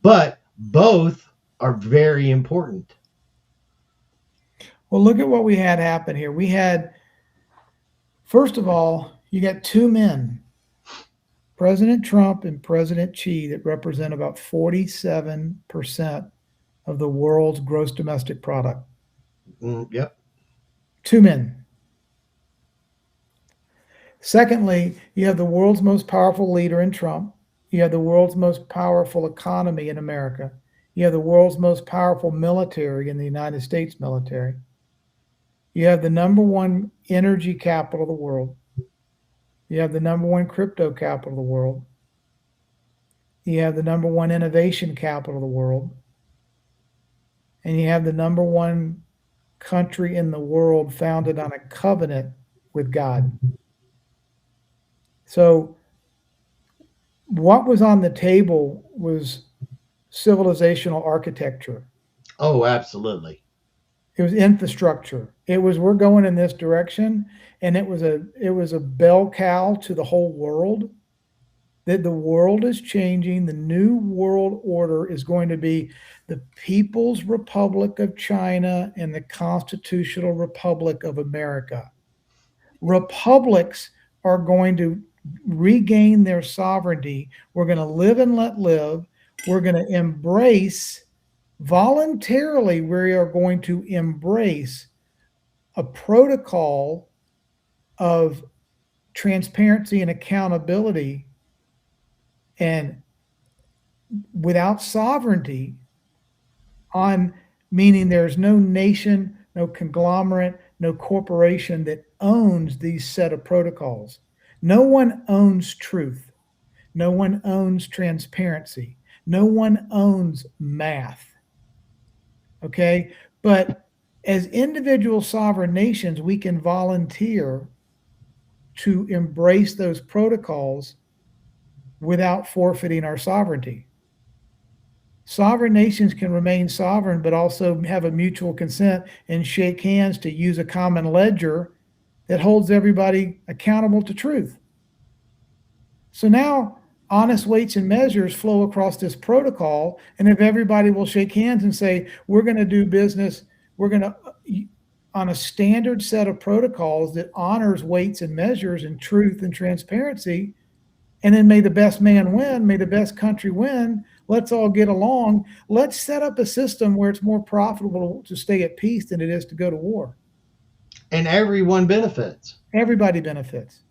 But both are very important. Well, look at what we had happen here. We had, first of all, you got two men, President Trump and President Xi, that represent about 47% of the world's gross domestic product. Yep. Two men. Secondly, you have the world's most powerful leader in Trump. You have the world's most powerful economy in America. You have the world's most powerful military in the United States military. You have the number one energy capital of the world. You have the number one crypto capital of the world. You have the number one innovation capital of the world. And you have the number one country in the world founded on a covenant with God. So what was on the table was civilizational architecture. Oh, absolutely. It was infrastructure. It was, we're going in this direction, and it was a bell cow to the whole world. that the world is changing. The new world order is going to be the People's Republic of China and the Constitutional Republic of America. Republics are going to regain their sovereignty. We're going to live and let live. We're going to embrace voluntarily, we are going to embrace a protocol of transparency and accountability. And without sovereignty, on meaning there's no nation, no conglomerate, no corporation that owns these set of protocols. No one owns truth. No one owns transparency. No one owns math. Okay. But as individual sovereign nations, we can volunteer to embrace those protocols without forfeiting our sovereignty. Sovereign nations can remain sovereign, but also have a mutual consent and shake hands to use a common ledger that holds everybody accountable to truth. So now honest weights and measures flow across this protocol. And if everybody will shake hands and say, we're going to do business, we're going to, on a standard set of protocols that honors weights and measures and truth and transparency, and then may the best man win, may the best country win, let's all get along. Let's set up a system where it's more profitable to stay at peace than it is to go to war. And everyone benefits. Everybody benefits.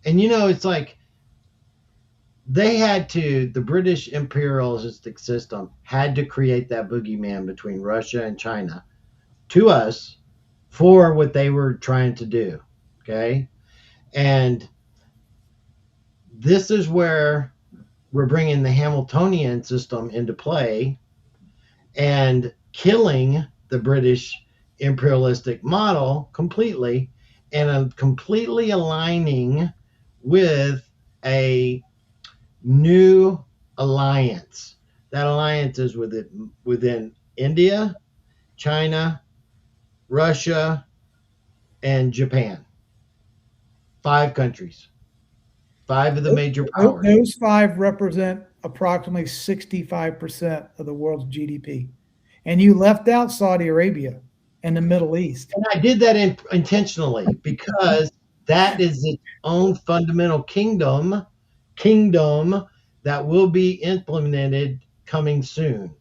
And it's like the British imperialistic system had to create that boogeyman between Russia and China to us for what they were trying to do. Okay. And this is where we're bringing the Hamiltonian system into play and killing the British imperialistic model completely, and completely aligning with a new alliance. That alliance is within India, China, Russia, and Japan. 5 countries. 5 of the major powers. Those 5 represent approximately 65% of the world's GDP. And you left out Saudi Arabia and the Middle East. And I did that intentionally because that is its own fundamental kingdom that will be implemented coming soon.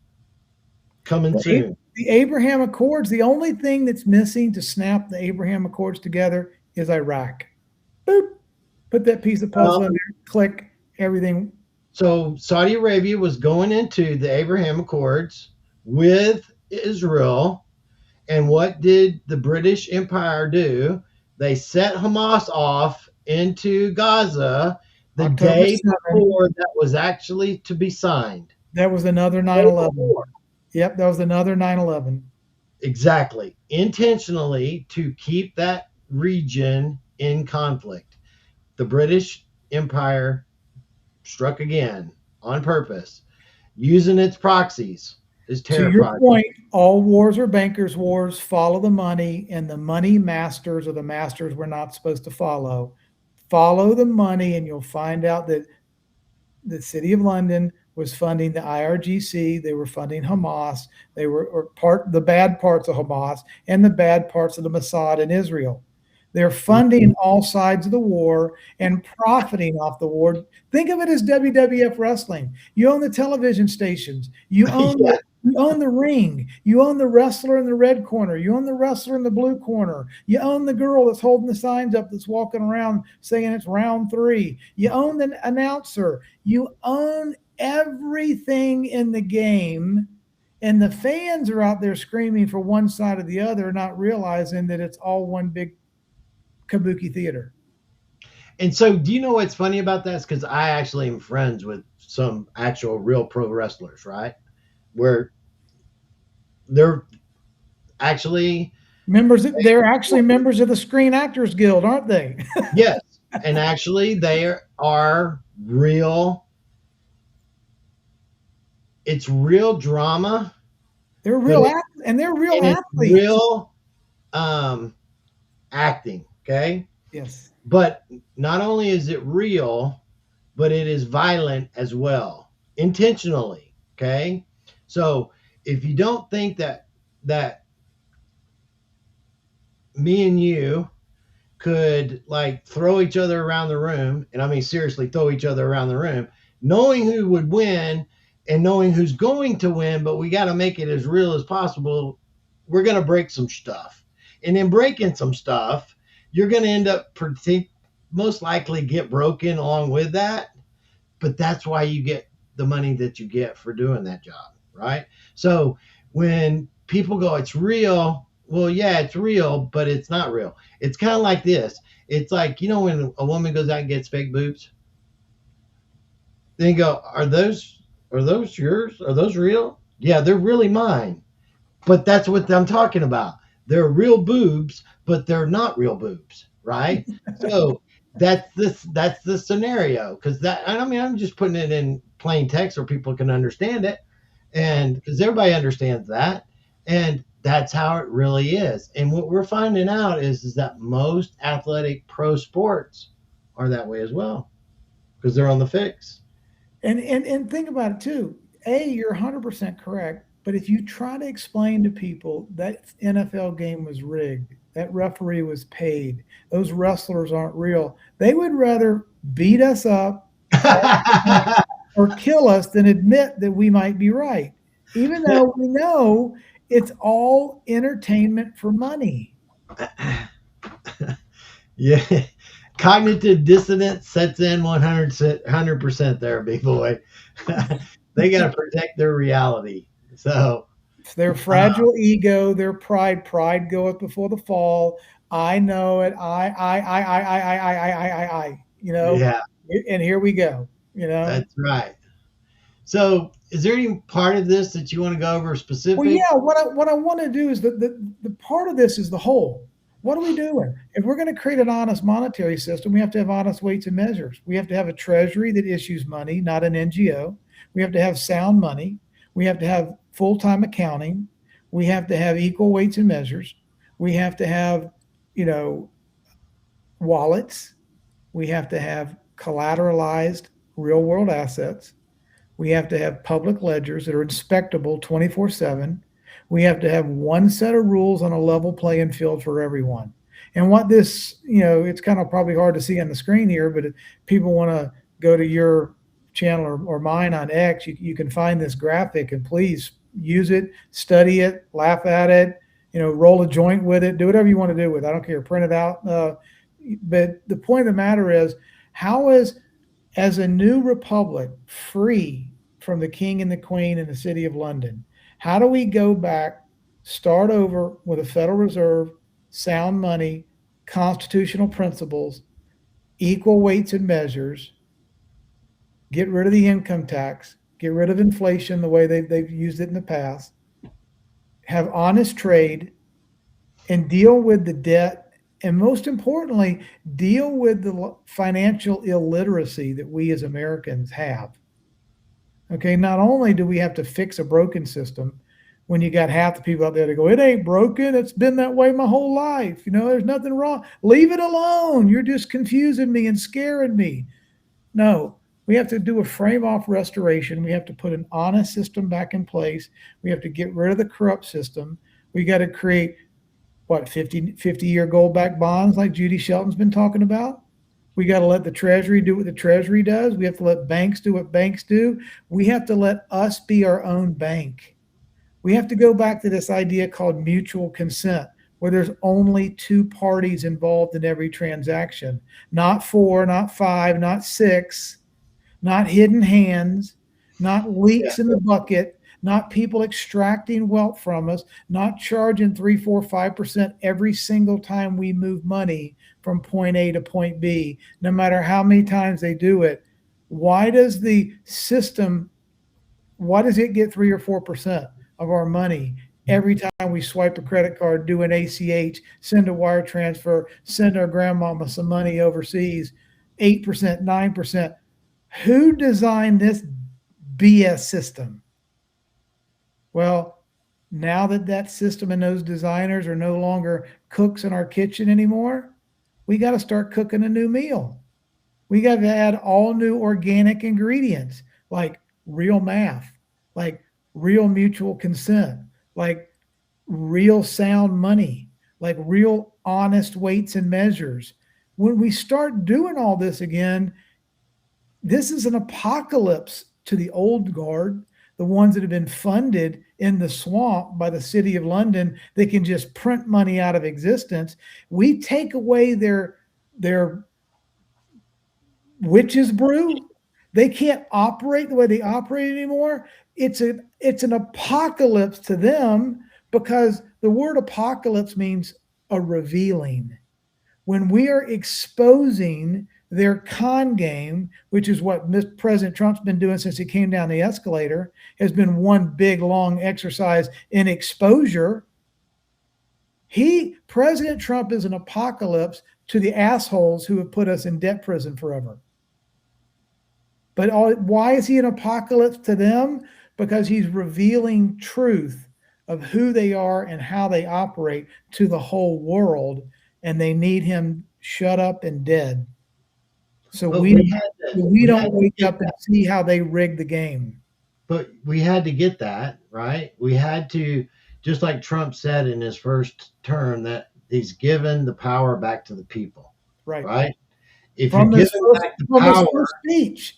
The Abraham Accords, the only thing that's missing to snap the Abraham Accords together is Iraq. Boop. Put that piece of puzzle in there, click, everything. So Saudi Arabia was going into the Abraham Accords with Israel. And what did the British Empire do? They set Hamas off into Gaza the October day 7th. before that was actually to be signed. That was another 9/11. Yep, that was another 9/11. Exactly. Intentionally to keep that region in conflict. The British Empire struck again on purpose, using its proxies as terror. To your point, all wars are bankers' wars. Follow the money, and the money masters are the masters we're not supposed to follow. Follow the money, and you'll find out that the City of London was funding the IRGC. They were funding Hamas. They were the bad parts of Hamas and the bad parts of the Mossad in Israel. They're funding all sides of the war and profiting off the war. Think of it as WWF wrestling. You own the television stations. You own you own the ring. You own the wrestler in the red corner. You own the wrestler in the blue corner. You own the girl that's holding the signs up that's walking around saying it's round 3. You own the announcer. You own everything in the game. And the fans are out there screaming for one side or the other, not realizing that it's all one big Kabuki theater. And so, do you know what's funny about that? Because I actually am friends with some actual real pro wrestlers, right? Where they're actually members. They're actually members of the Screen Actors Guild, aren't they? Yes, and actually they are real. It's real drama. They're real and they're real athletes. Real acting. Okay. Yes. But not only is it real, but it is violent as well, intentionally. Okay. So if you don't think that me and you could like throw each other around the room, and I mean seriously throw each other around the room, knowing who would win and knowing who's going to win, but we got to make it as real as possible. We're going to break some stuff. And in breaking some stuff, you're going to end up most likely get broken along with that. But that's why you get the money that you get for doing that job, right? So when people go, it's real, well, yeah, it's real, but it's not real. It's kind of like this. It's like, you know, when a woman goes out and gets fake boobs, then you go, are those yours? Are those real? Yeah, they're really mine. But that's what I'm talking about. They're real boobs, but they're not real boobs, right? So that's the scenario. Because that, I mean, I'm just putting it in plain text so people can understand it, and because everybody understands that, and that's how it really is. And what we're finding out is that most athletic pro sports are that way as well, because they're on the fix. And think about it too. You're 100% correct. But if you try to explain to people that NFL game was rigged, that referee was paid, those wrestlers aren't real, they would rather beat us up or kill us than admit that we might be right, even though we know it's all entertainment for money. Yeah. Cognitive dissonance sets in 100% there, big boy. They got to protect their reality. So It's their fragile ego, their pride. Pride goeth before the fall. I know it. I. You know, yeah, and here we go. You know. that's right. So is there any part of this that you want to go over Well, specific? yeah. What I want to do is the part of this is the whole. What are we doing? If we're going to create an honest monetary system, we have to have honest weights and measures. We have to have a treasury that issues money, not an NGO. We have to have sound money. We have to have full-time accounting. We have to have equal weights and measures. We have to have, you know, wallets. We have to have collateralized real-world assets. We have to have public ledgers that are inspectable 24/7. We have to have one set of rules on a level playing field for everyone. And what this, it's kind of probably hard to see on the screen here, but if people want to go to your channel or mine on X, you can find this graphic, and please use it, study it, laugh at it, roll a joint with it, do whatever you want to do with it. I don't care, print it out. But the point of the matter is, how is, as a new republic, free from the king and the queen in the city of London, how do we go back, start over with a Federal Reserve, sound money, constitutional principles, equal weights and measures, get rid of the income tax, get rid of inflation the way they've used it in the past, have honest trade, and deal with the debt, and most importantly, deal with the financial illiteracy that we as Americans have. Okay, not only do we have to fix a broken system, when you got half the people out there that go, it ain't broken, it's been that way my whole life, there's nothing wrong, leave it alone, you're just confusing me and scaring me. No, we have to do a frame off restoration. We have to put an honest system back in place. We have to get rid of the corrupt system. We got to create 50-year gold-backed bonds like Judy Shelton's been talking about. We got to let the Treasury do what the Treasury does. We have to let banks do what banks do. We have to let us be our own bank. We have to go back to this idea called mutual consent, where there's only two parties involved in every transaction, not 4, not 5, not 6, not hidden hands, not leaks in the bucket, not people extracting wealth from us, not charging 3, 4, 5% every single time we move money from point A to point B, no matter how many times they do it. Why does the system, why does it get 3 or 4% of our money every time we swipe a credit card, do an ACH, send a wire transfer, send our grandmama some money overseas, 8%, 9%? Who designed this BS system? Well, now that system and those designers are no longer cooks in our kitchen anymore, we got to start cooking a new meal. We got to add all new organic ingredients like real math, like real mutual consent, like real sound money, like real honest weights and measures. When we start doing all this again, this is an apocalypse to the old guard, the ones that have been funded in the swamp by the city of London. They can just print money out of existence. We take away their witch's brew. They can't operate the way they operate anymore. It's an apocalypse to them, because the word apocalypse means a revealing. When we are exposing their con game, which is what President Trump's been doing since he came down the escalator, has been one big long exercise in exposure. President Trump is an apocalypse to the assholes who have put us in debt prison forever. But why is he an apocalypse to them? Because he's revealing truth of who they are and how they operate to the whole world, and they need him shut up and dead. So we don't wake up and see how they rig the game. But we had to get that, right? We had to, just like Trump said in his first term, that he's given the power back to the people. Right? If you give back the power, speech.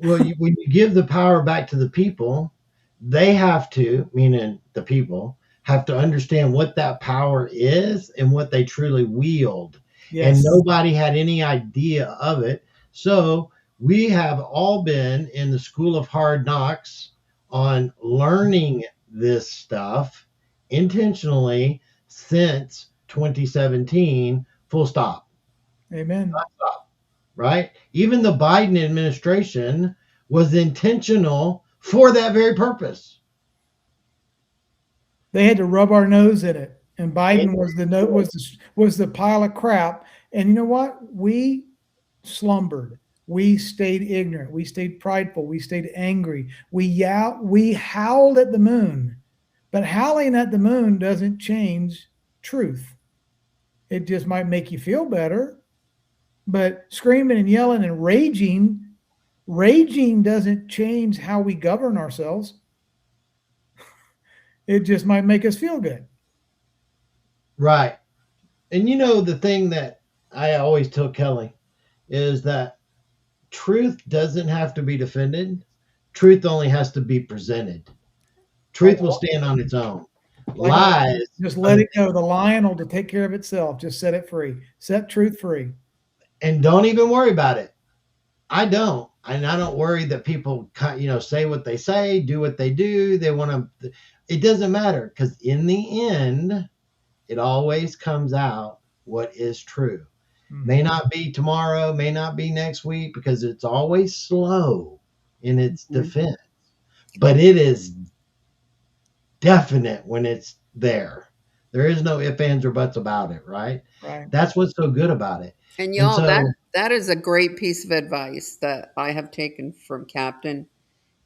Well, when you give the power back to the people, they have to, meaning the people, have to understand what that power is and what they truly wield. Yes. And nobody had any idea of it. So we have all been in the school of hard knocks on learning this stuff intentionally since 2017, full stop. Amen. Stop. Right? Even the Biden administration was intentional for that very purpose. They had to rub our nose in it, and Biden was the pile of crap. And you know what? We slumbered. We stayed ignorant. We stayed prideful. We stayed angry. We howled at the moon. But howling at the moon doesn't change truth. It just might make you feel better. But screaming and yelling and raging doesn't change how we govern ourselves. It just might make us feel good. Right. And the thing that I always tell Kelly is that truth doesn't have to be defended. Truth only has to be presented. Truth will stand on its own. Lies. Just let it go. The lion will take care of itself. Just set it free. Set truth free. And don't even worry about it. I don't. And I don't worry that people, say what they say, do what they do. They want to. It doesn't matter, because in the end, it always comes out what is true. Mm-hmm. May not be tomorrow, may not be next week, because it's always slow in its defense. But it is definite when it's there. There is no ifs, ands, or buts about it, right? Right. That's what's so good about it. And y'all, that is a great piece of advice that I have taken from Captain,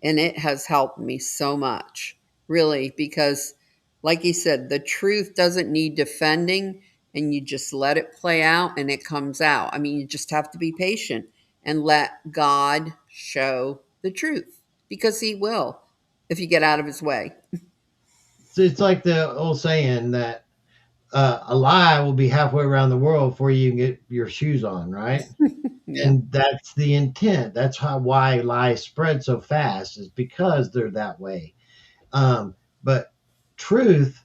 and it has helped me so much, really, because like he said, the truth doesn't need defending, and you just let it play out and it comes out. I mean, you just have to be patient and let God show the truth, because he will if you get out of his way. So it's like the old saying that a lie will be halfway around the world before you can get your shoes on, right? Yeah. And that's the intent. That's why lies spread so fast, is because they're that way. But truth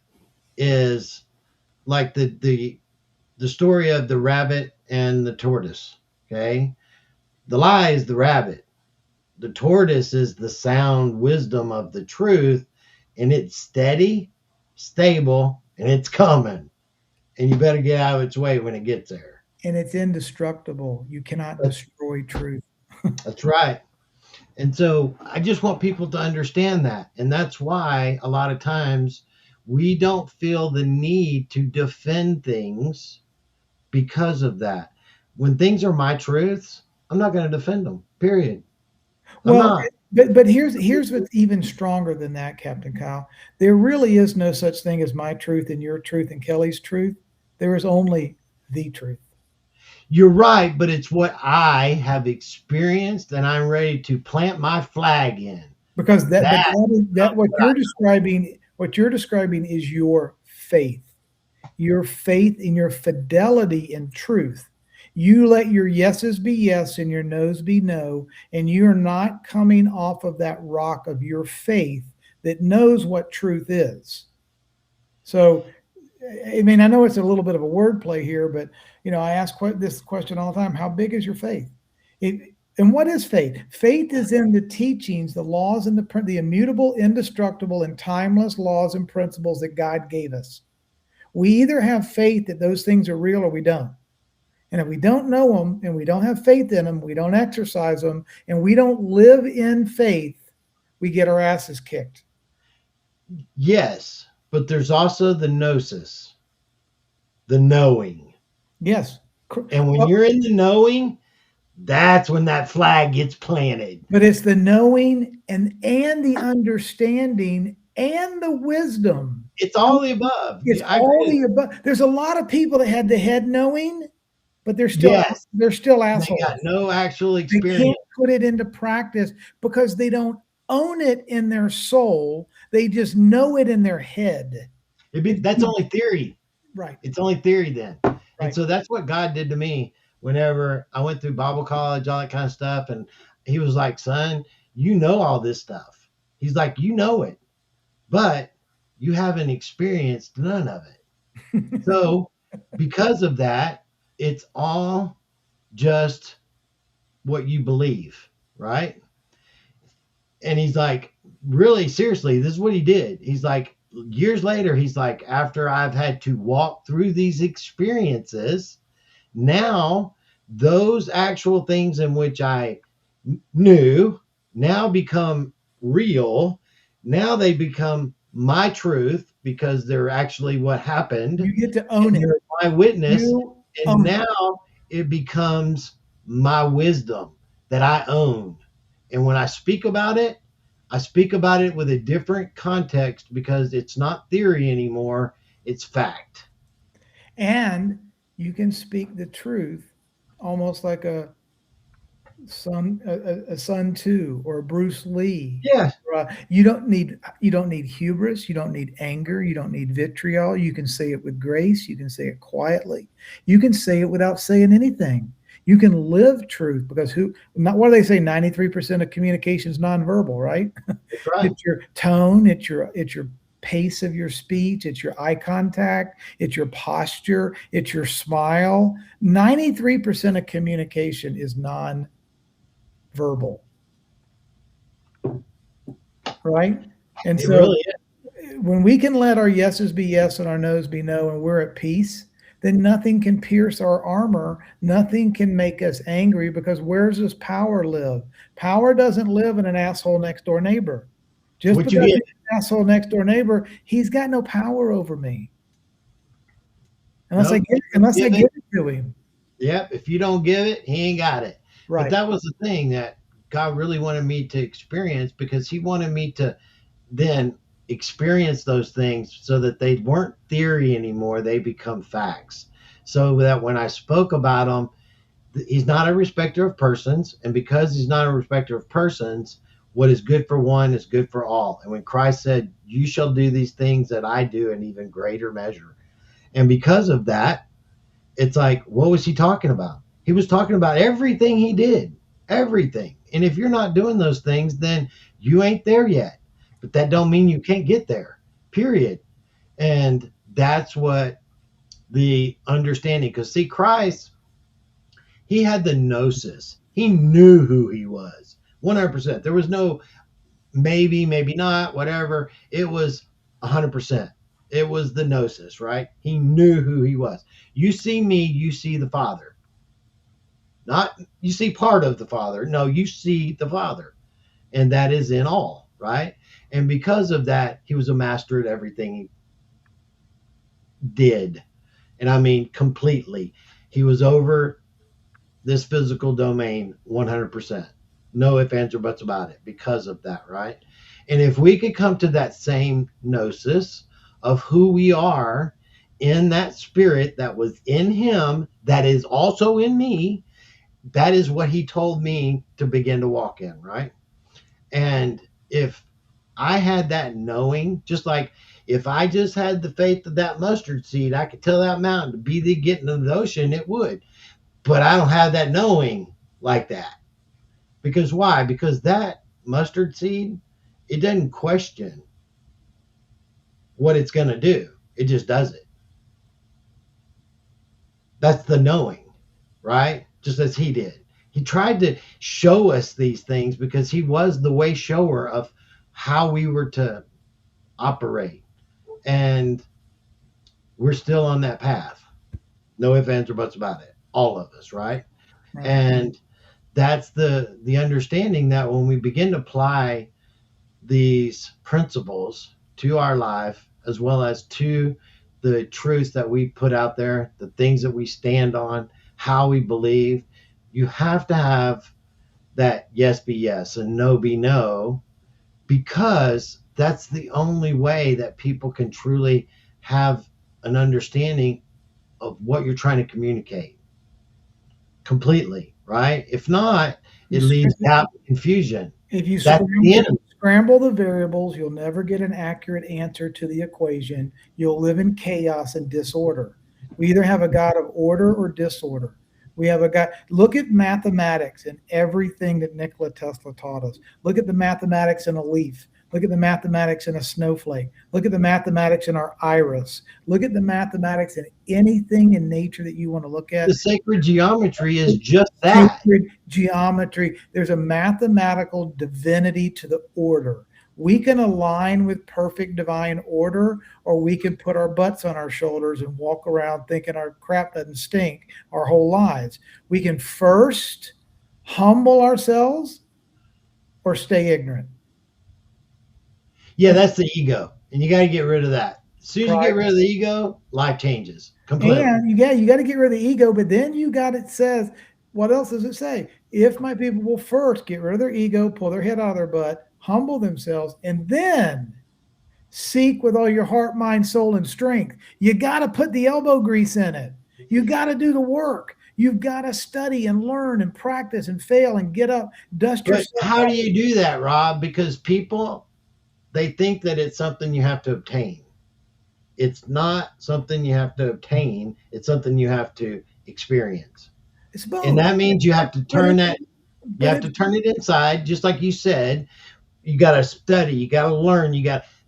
is like the story of the rabbit and the tortoise. Okay, the lie is the rabbit. The tortoise is the sound wisdom of the truth, and it's steady, stable, and it's coming. And you better get out of its way when it gets there. And it's indestructible. You cannot destroy truth. That's right. And so I just want people to understand that. And that's why a lot of times we don't feel the need to defend things because of that. When things are my truths, I'm not going to defend them, period. But here's what's even stronger than that, Captain Kyle. There really is no such thing as my truth and your truth and Kelly's truth. There is only the truth. You're right, but it's what I have experienced, and I'm ready to plant my flag in. Because That what you're describing is your faith in your fidelity in truth. You let your yeses be yes and your nos be no, and you're not coming off of that rock of your faith that knows what truth is. So, I mean, I know it's a little bit of a wordplay here, but I ask this question all the time: how big is your faith? And what is faith? Faith is in the teachings, the laws, and the immutable, indestructible, and timeless laws and principles that God gave us. We either have faith that those things are real or we don't. And if we don't know them and we don't have faith in them, we don't exercise them, and we don't live in faith, we get our asses kicked. Yes, but there's also the gnosis, the knowing. Yes. And when you're in the knowing, that's when that flag gets planted. But it's the knowing and the understanding and the wisdom. It's all the above. It's all the above. There's a lot of people that had the head knowing, but they're still assholes. They got no actual experience. They can't put it into practice because they don't own it in their soul. They just know it in their head. That's only theory. Right. It's only theory then. Right. And so that's what God did to me whenever I went through Bible college, all that kind of stuff. And he was like, son, you know all this stuff. He's like, you know it, but you haven't experienced none of it. So because of that, it's all just what you believe, right? And he's like, really, seriously, this is what he did. He's like, years later, he's like, after I've had to walk through these experiences, now those actual things in which I knew now become real. Now they become my truth because they're actually what happened. You get to own it. They're my witness. And now it becomes my wisdom that I own. And when I speak about it with a different context because it's not theory anymore. It's fact. And you can speak the truth almost like a Sun Tzu or a Bruce Lee. Yeah. You don't need hubris. You don't need anger. You don't need vitriol. You can say it with grace. You can say it quietly. You can say it without saying anything. You can live truth because what do they say? 93% of communication is nonverbal, right? That's right. It's your tone. It's your pace of your speech. It's your eye contact. It's your posture. It's your smile. 93% of communication is nonverbal, right? And so really when we can let our yeses be yes and our nos be no, and we're at peace, then nothing can pierce our armor. Nothing can make us angry because where does power live? Power doesn't live in an asshole next door neighbor. Just because he's an asshole next door neighbor, he's got no power over me. Unless I give it to him. Yep. If you don't give it, he ain't got it. Right. But that was the thing that God really wanted me to experience because he wanted me to then experience those things so that they weren't theory anymore. They become facts. So that when I spoke about them, he's not a respecter of persons. And because he's not a respecter of persons, what is good for one is good for all. And when Christ said, you shall do these things that I do in even greater measure. And because of that, it's like, what was he talking about? He was talking about everything he did, everything. And if you're not doing those things, then you ain't there yet. But that don't mean you can't get there, period. And that's what the understanding, because see, Christ, he had the gnosis. He knew who he was, 100%. There was no maybe, maybe not, whatever. It was 100%. It was the gnosis, right? He knew who he was. You see me, you see the Father. Not you see part of the Father. No, you see the Father. And that is in all, right? And because of that, he was a master at everything he did. And I mean, completely. He was over this physical domain 100%. No ifs, ands, or buts about it because of that, right? And if we could come to that same gnosis of who we are in that spirit that was in him that is also in me, that is what he told me to begin to walk in, right? And if I had that knowing, just like if I just had the faith of that mustard seed, I could tell that mountain to be the get into the ocean, it would. But I don't have that knowing like that. Because why? Because that mustard seed, it doesn't question what it's going to do. It just does it. That's the knowing, right? Just as he did. He tried to show us these things because he was the way shower of how we were to operate. And we're still on that path. No ifs, ands, or buts about it. All of us, right? Right. And that's the understanding that when we begin to apply these principles to our life, as well as to the truths that we put out there, the things that we stand on, how we believe, you have to have that yes be yes and no be no, because that's the only way that people can truly have an understanding of what you're trying to communicate completely, right? If not, it leaves doubt and confusion. If you That's the enemy. scramble the variables, you'll never get an accurate answer to the equation. You'll live in chaos and disorder. We either have a God of order or disorder. We have a God. Look at mathematics and everything that Nikola Tesla taught us. Look at the mathematics in a leaf. Look at the mathematics in a snowflake. Look at the mathematics in our iris. Look at the mathematics in anything in nature that you want to look at. The sacred geometry is just that. Sacred geometry. There's a mathematical divinity to the order. We can align with perfect divine order, or we can put our butts on our shoulders and walk around thinking our crap doesn't stink our whole lives. We can first humble ourselves or stay ignorant. Yeah, that's the ego. And you got to get rid of that. As soon as you get rid of the ego, life changes completely. And you got to get rid of the ego, but then it says, what else does it say? If my people will first get rid of their ego, pull their head out of their butt, humble themselves, and then seek with all your heart, mind, soul, and strength. You got to put the elbow grease in it. You got to do the work. You've got to study and learn and practice and fail and get up, dust yourself. But how do you do that, Rob? Because people, they think that it's something you have to obtain. It's not something you have to obtain. It's something you have to experience. It's both. And that means you have to turn that, you have to turn it inside, just like you said. You got to study, you got to learn,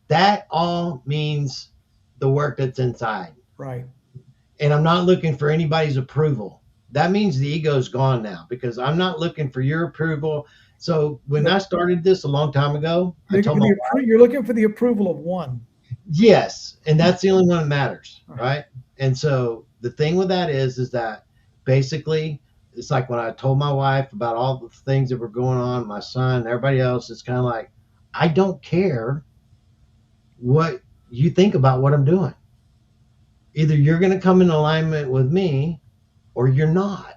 that all means the work that's inside. Right. And I'm not looking for anybody's approval. That means the ego's gone now, because I'm not looking for your approval. So when I started this a long time ago, you're looking for the approval of one. Yes, and that's the only one that matters, right? And so the thing with that is that basically it's like when I told my wife about all the things that were going on, my son, everybody else, it's kind of like, I don't care what you think about what I'm doing. Either you're going to come in alignment with me or you're not.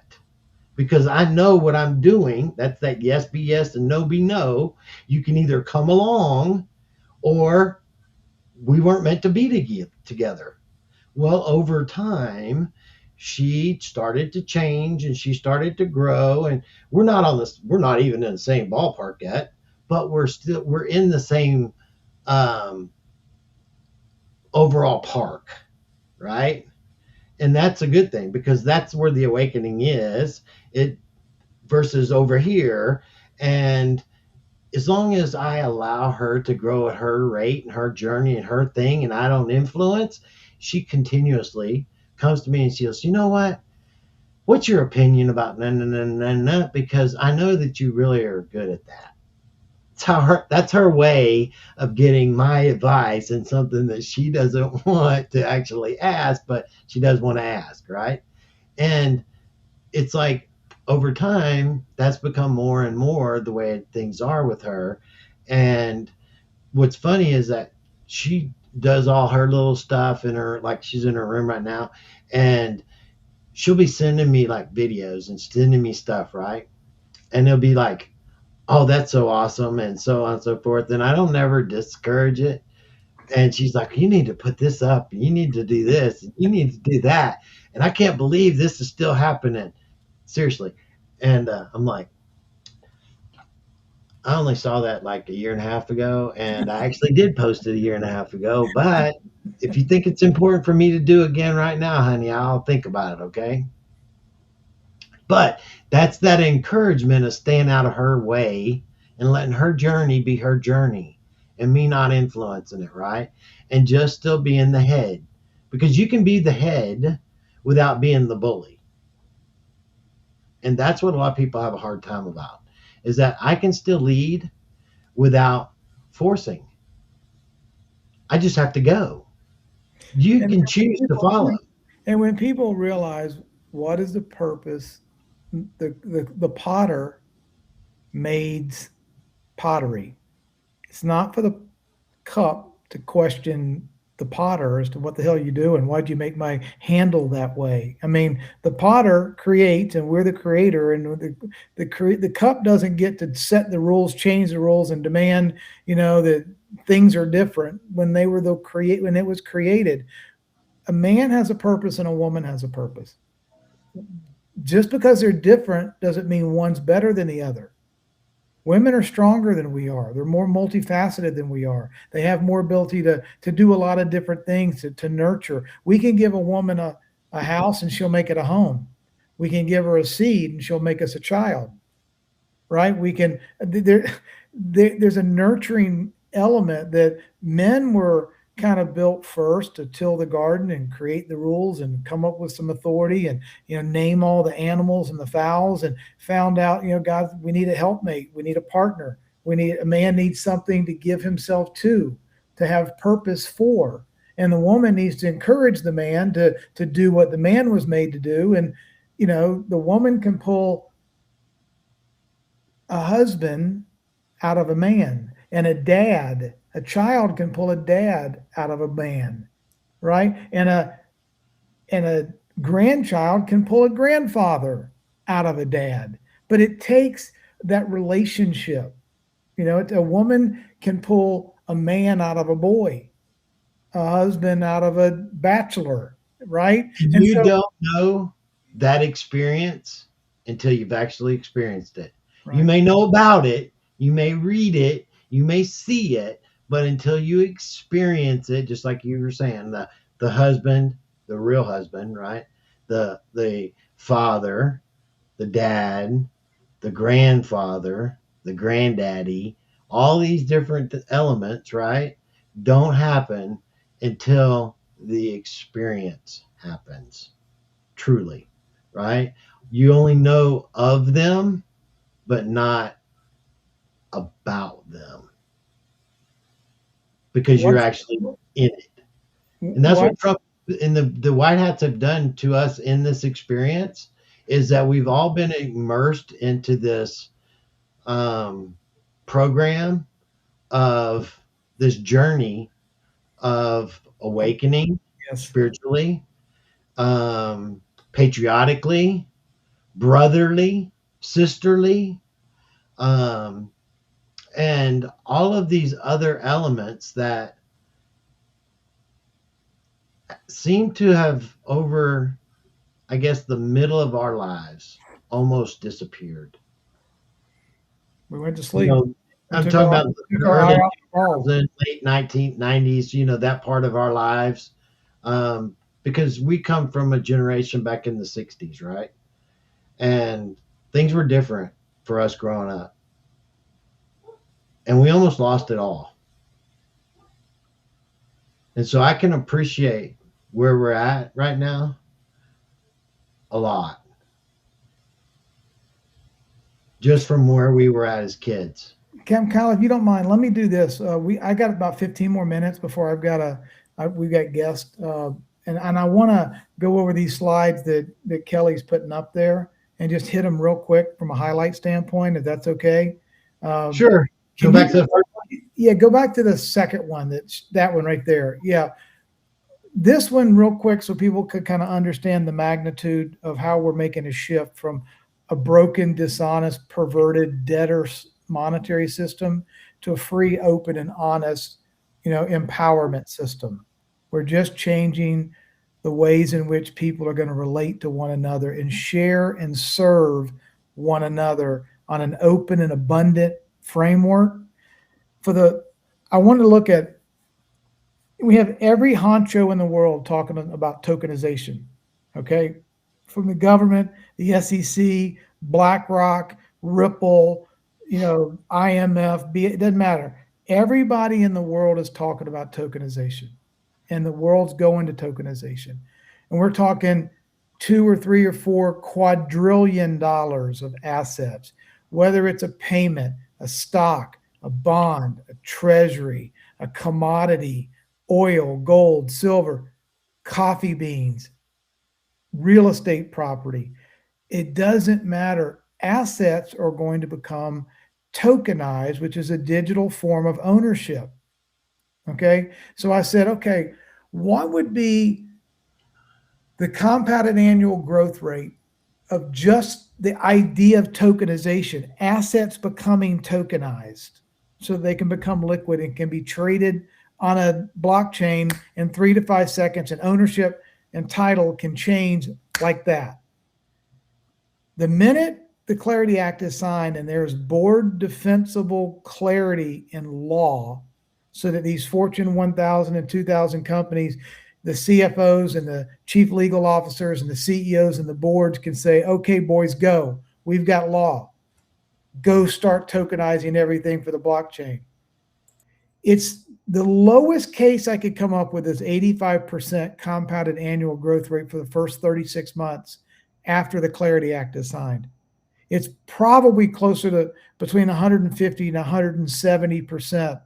Because I know what I'm doing. That's that yes be yes and no be no. You can either come along or we weren't meant to be together. Well, over time, she started to change and she started to grow, and we're not even in the same ballpark yet, but we're in the same overall park, right? And that's a good thing, because that's where the awakening is, it versus over here. And as long as I allow her to grow at her rate and her journey and her thing, and I don't influence, she continuously comes to me and she goes, you know what? What's your opinion about na? Because I know that you really are good at that. That's her way of getting my advice and something that she doesn't want to actually ask, but she does want to ask, right? And it's like over time, that's become more and more the way things are with her. And what's funny is that she does all her little stuff in her, like she's in her room right now, and she'll be sending me like videos and sending me stuff, right? And it'll be like, oh, that's so awesome, and so on and so forth. And I don't never discourage it. And she's like, you need to put this up. You need to do this. You need to do that. And I can't believe this is still happening. Seriously. And I'm like, I only saw that like a year and a half ago. And I actually did post it a year and a half ago. But if you think it's important for me to do again right now, honey, I'll think about it. Okay. But that's that encouragement of staying out of her way and letting her journey be her journey and me not influencing it, right? And just still being the head. Because you can be the head without being the bully. And that's what a lot of people have a hard time about, is that I can still lead without forcing. I just have to go. You can choose to follow. And when people realize what is the purpose, the potter made pottery. It's not for the cup to question the potter as to what the hell you do and why'd you make my handle that way. I mean, the potter creates and we're the creator, and the cup doesn't get to set the rules, change the rules, and demand, that things are different when when it was created. A man has a purpose and a woman has a purpose. Just because they're different doesn't mean one's better than the other. Women are stronger than we are. They're more multifaceted than we are. They have more ability to do a lot of different things, to nurture. We can give a woman a house and she'll make it a home. We can give her a seed and she'll make us a child, right? We can, there's a nurturing element that men were kind of built first to till the garden and create the rules and come up with some authority and name all the animals and the fowls, and found out, God, we need a helpmate, we need a partner, a man needs something to give himself to have purpose for, and the woman needs to encourage the man to do what the man was made to do. And the woman can pull a husband out of a man, and a child can pull a dad out of a man, right? And a grandchild can pull a grandfather out of a dad. But it takes that relationship. A woman can pull a man out of a boy, a husband out of a bachelor, right? And you don't know that experience until you've actually experienced it. Right. You may know about it, you may read it, you may see it, but until you experience it, just like you were saying, the husband, the real husband, right? The father, the dad, the grandfather, the granddaddy, all these different elements, right, don't happen until the experience happens, truly, right? You only know of them, but not about them. Because you're actually in it. And that's what Trump and the White Hats have done to us in this experience, is that we've all been immersed into this program of this journey of awakening, yes, spiritually, patriotically, brotherly, sisterly, and all of these other elements that seem to have, over, I guess, the middle of our lives, almost disappeared. We went to sleep. I'm talking about the early 2000s, late 1990s, that part of our lives, because we come from a generation back in the 60s, right? And things were different for us growing up. And we almost lost it all. And so I can appreciate where we're at right now a lot. Just from where we were at as kids. Capt Kyle, if you don't mind, let me do this. I got about 15 more minutes before we've got guests. And I want to go over these slides that Kelly's putting up there and just hit them real quick from a highlight standpoint, if that's okay. Sure. Go back to the first one. Yeah, go back to the second one. That one right there. Yeah. This one real quick so people could kind of understand the magnitude of how we're making a shift from a broken, dishonest, perverted, debtor monetary system to a free, open, and honest empowerment system. We're just changing the ways in which people are going to relate to one another and share and serve one another on an open and abundant framework. I want to look at, we have every honcho in the world talking about tokenization, okay? From the government, the SEC, BlackRock, Ripple, IMF, it doesn't matter. Everybody in the world is talking about tokenization, and the world's going to tokenization. And we're talking $2 or $3 or $4 quadrillion of assets, whether it's a payment, a stock, a bond, a treasury, a commodity, oil, gold, silver, coffee beans, real estate property. It doesn't matter. Assets are going to become tokenized, which is a digital form of ownership. Okay. So I said, okay, what would be the compounded annual growth rate of just the idea of tokenization, assets becoming tokenized so they can become liquid and can be traded on a blockchain in 3 to 5 seconds, and ownership and title can change like that. The minute the Clarity Act is signed and there's board defensible clarity in law, so that these Fortune 1000 and 2000 companies, the CFOs and the chief legal officers and the CEOs and the boards can say, okay, boys, go. We've got law. Go start tokenizing everything for the blockchain. It's the lowest case I could come up with is 85% compounded annual growth rate for the first 36 months after the Clarity Act is signed. It's probably closer to between 150 and 170%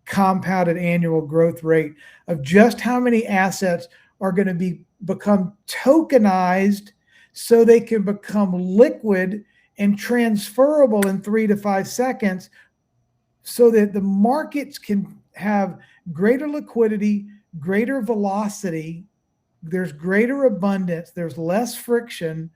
compounded annual growth rate of just how many assets are going to become tokenized so they can become liquid and transferable in 3 to 5 seconds, so that the markets can have greater liquidity, greater velocity, there's greater abundance, there's less friction,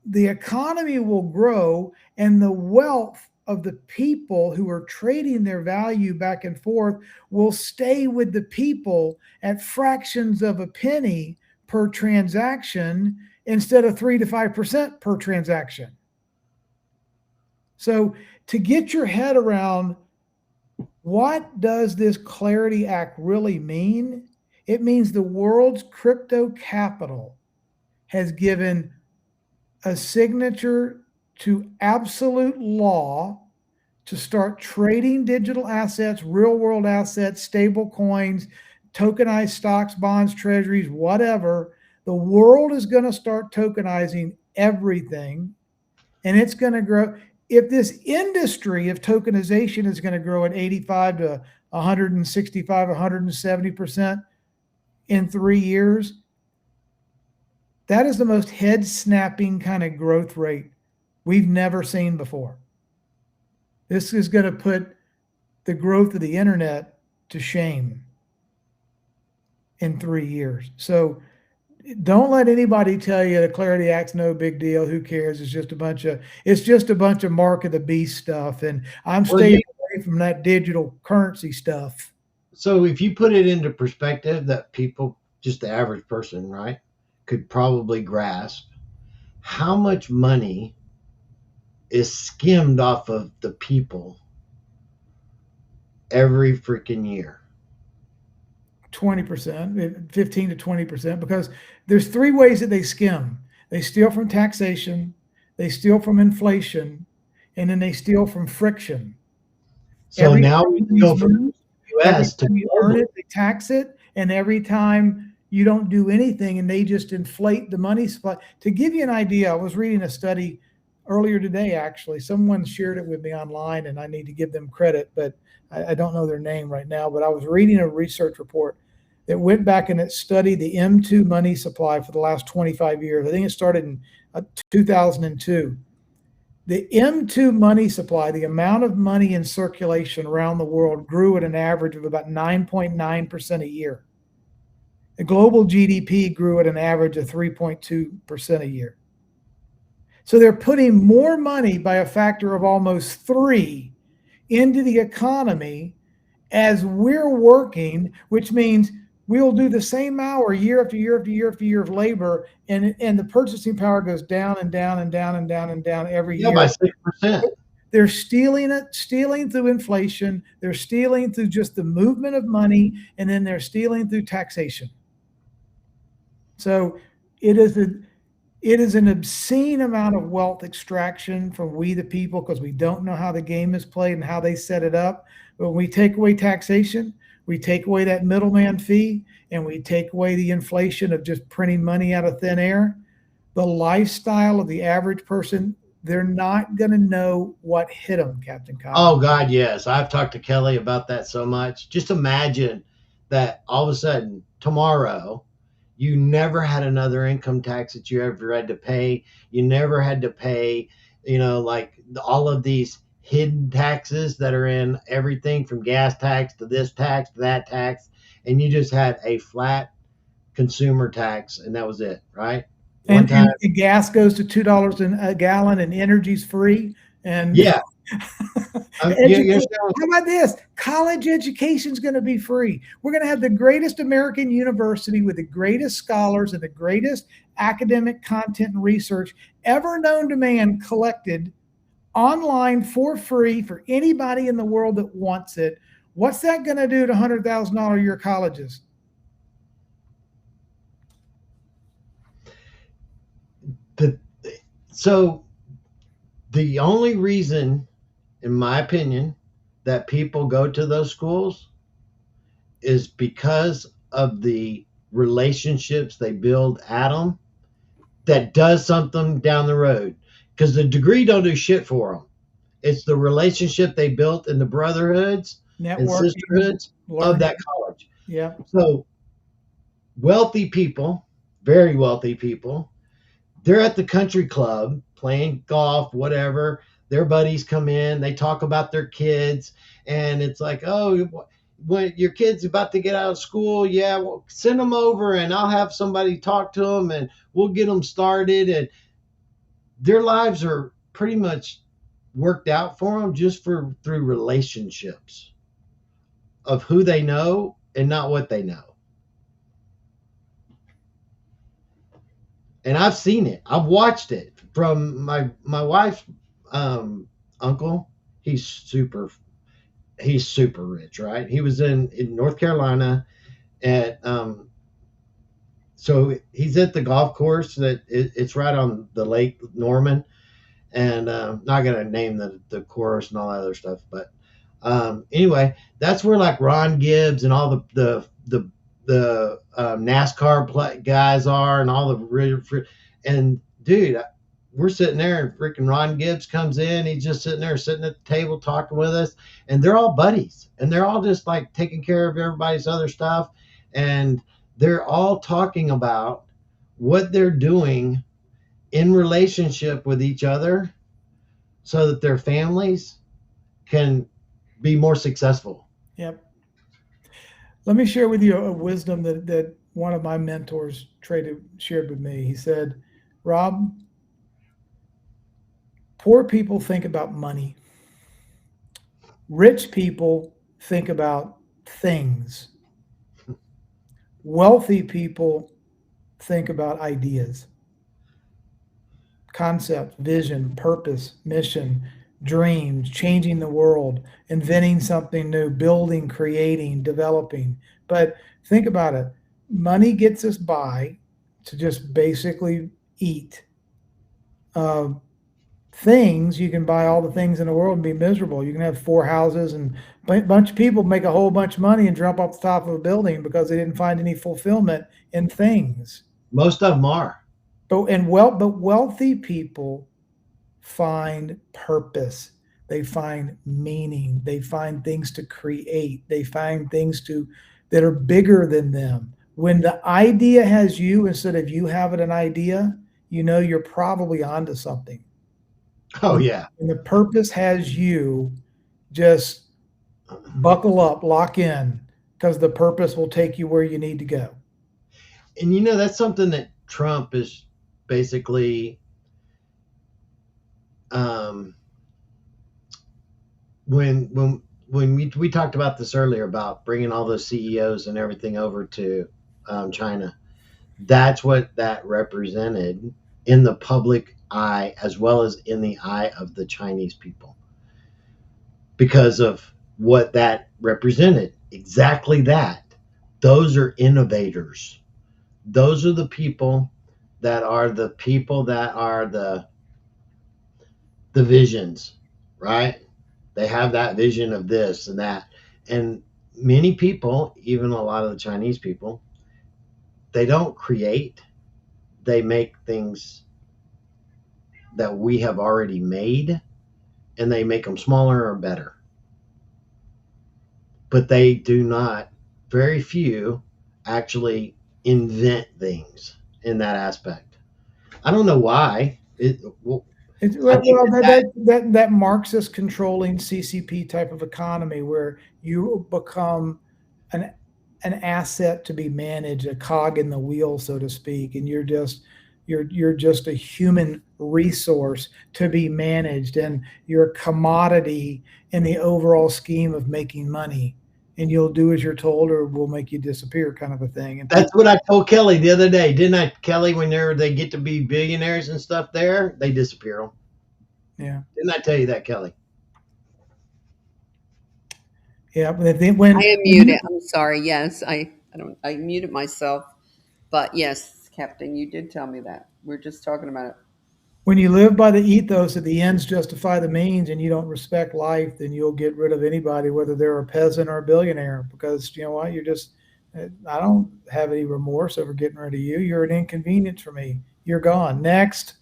the economy will grow, and the wealth of the people who are trading their value back and forth will stay with the people at fractions of a penny per transaction instead of 3 to 5% per transaction. So to get your head around what does this Clarity Act really mean? It means the world's crypto capital has given a signature to absolute law to start trading digital assets, real world assets, stable coins, tokenized stocks, bonds, treasuries, whatever. The world is going to start tokenizing everything, and it's going to grow. If this industry of tokenization is going to grow at 85 to 165, 170% in 3 years, that is the most head snapping kind of growth rate we've never seen before. This is going to put the growth of the internet to shame in 3 years. So don't let anybody tell you the Clarity Act's no big deal. Who cares? It's just a bunch of mark of the beast stuff. And I'm staying away from that digital currency stuff. So if you put it into perspective that people, just the average person, right, could probably grasp, how much money is skimmed off of the people every freaking year? 20%, 15 to 20%, because there's 3 ways that they skim. They steal from taxation, they steal from inflation, and then they steal from friction. So now we go from the U.S. to you earn it, they tax it, and every time you don't do anything, and they just inflate the money supply. To give you an idea, I was reading a study earlier today, actually. Someone shared it with me online, and I need to give them credit, but I don't know their name right now. But I was reading a research report that went back and it studied the M2 money supply for the last 25 years. I think it started in 2002. The M2 money supply, the amount of money in circulation around the world, grew at an average of about 9.9% a year. The global GDP grew at an average of 3.2% a year. So they're putting more money by a factor of almost 3 into the economy, as we're working, which means we'll do the same hour year after year after year after year of labor, and the purchasing power goes down and down and down and down and down every Yeah, year. by 6%. They're stealing through inflation. They're stealing through just the movement of money, and then they're stealing through taxation. So it is an obscene amount of wealth extraction from we the people, because we don't know how the game is played and how they set it up. But when we take away taxation, we take away that middleman fee, and we take away the inflation of just printing money out of thin air, the lifestyle of the average person, they're not going to know what hit them, Captain Kyle. Oh, God, yes. I've talked to Kelly about that so much. Just imagine that all of a sudden, tomorrow, you never had another income tax that you ever had to pay. You never had to pay, like all of these hidden taxes that are in everything from gas tax to this tax to that tax. And you just had a flat consumer tax, and that was it, right? And gas goes to $2 a gallon, and energy's free. And yeah, how about this? College education is going to be free. We're going to have the greatest American university with the greatest scholars and the greatest academic content and research ever known to man collected online for free for anybody in the world that wants it. What's that going to do to $100,000 a year colleges? So the only reason, in my opinion, that people go to those schools is because of the relationships they build at them that does something down the road. Because the degree don't do shit for them. It's the relationship they built in the brotherhoods and sisterhoods of that college. Yeah. So wealthy people, very wealthy people, they're at the country club playing golf, whatever. Their buddies come in, they talk about their kids, and it's like, oh, when your kid's about to get out of school, yeah, well, send them over and I'll have somebody talk to them and we'll get them started. And their lives are pretty much worked out for them just through relationships of who they know and not what they know. And I've seen it. I've watched it from my wife's uncle. He's super rich, right? He was in North Carolina at so he's at the golf course that it's right on the Lake Norman, and not gonna name the course and all that other stuff, but anyway, that's where like Ron Gibbs and all the NASCAR guys are, and all the and dude, we're sitting there and freaking Ron Gibbs comes in. He's just sitting there, sitting at the table talking with us, and they're all buddies, and they're all just like taking care of everybody's other stuff, and they're all talking about what they're doing in relationship with each other so that their families can be more successful. Yep. Let me share with you a wisdom that one of my mentors shared with me. He said, Rob, poor people think about money. Rich people think about things. Wealthy people think about ideas, concept, vision, purpose, mission, dreams, changing the world, inventing something new, building, creating, developing. But think about it. Money gets us by to just basically eat. Things, you can buy all the things in the world and be miserable. You can have 4 houses, and a bunch of people make a whole bunch of money and jump off the top of a building because they didn't find any fulfillment in things. Most of them are. But wealthy people find purpose. They find meaning. They find things to create. They find things that are bigger than them. When the idea has you instead of you having an idea, you know you're probably onto something. Oh, yeah. And the purpose has you, just buckle up, lock in, because the purpose will take you where you need to go. And that's something that Trump is basically when when we talked about this earlier about bringing all those CEOs and everything over to China, that's what that represented in the public eye as well as in the eye of the Chinese people because of what that represented. Exactly that. Those are innovators. Those are the people that are the visions, right? They have that vision of this and that. And many people, even a lot of the Chinese people, they don't create, they make things that we have already made and they make them smaller or better. But they do not, very few actually invent things in that aspect. I don't know why. That Marxist controlling CCP type of economy where you become an asset to be managed, a cog in the wheel, so to speak, and you're just a human resource to be managed, and you're a commodity in the overall scheme of making money, and you'll do as you're told or we'll make you disappear, kind of a thing. And that's what I told Kelly the other day, didn't I, Kelly? When they get to be billionaires and stuff, there they disappear them. Yeah, didn't I tell you that, Kelly? Yeah, but when I am muted. I'm sorry. Yes, I muted myself. But yes, Captain, you did tell me that. We're just talking about it. When you live by the ethos that the ends justify the means and you don't respect life, then you'll get rid of anybody, whether they're a peasant or a billionaire, because you know what? I don't have any remorse over getting rid of you. You're an inconvenience for me. You're gone. Next,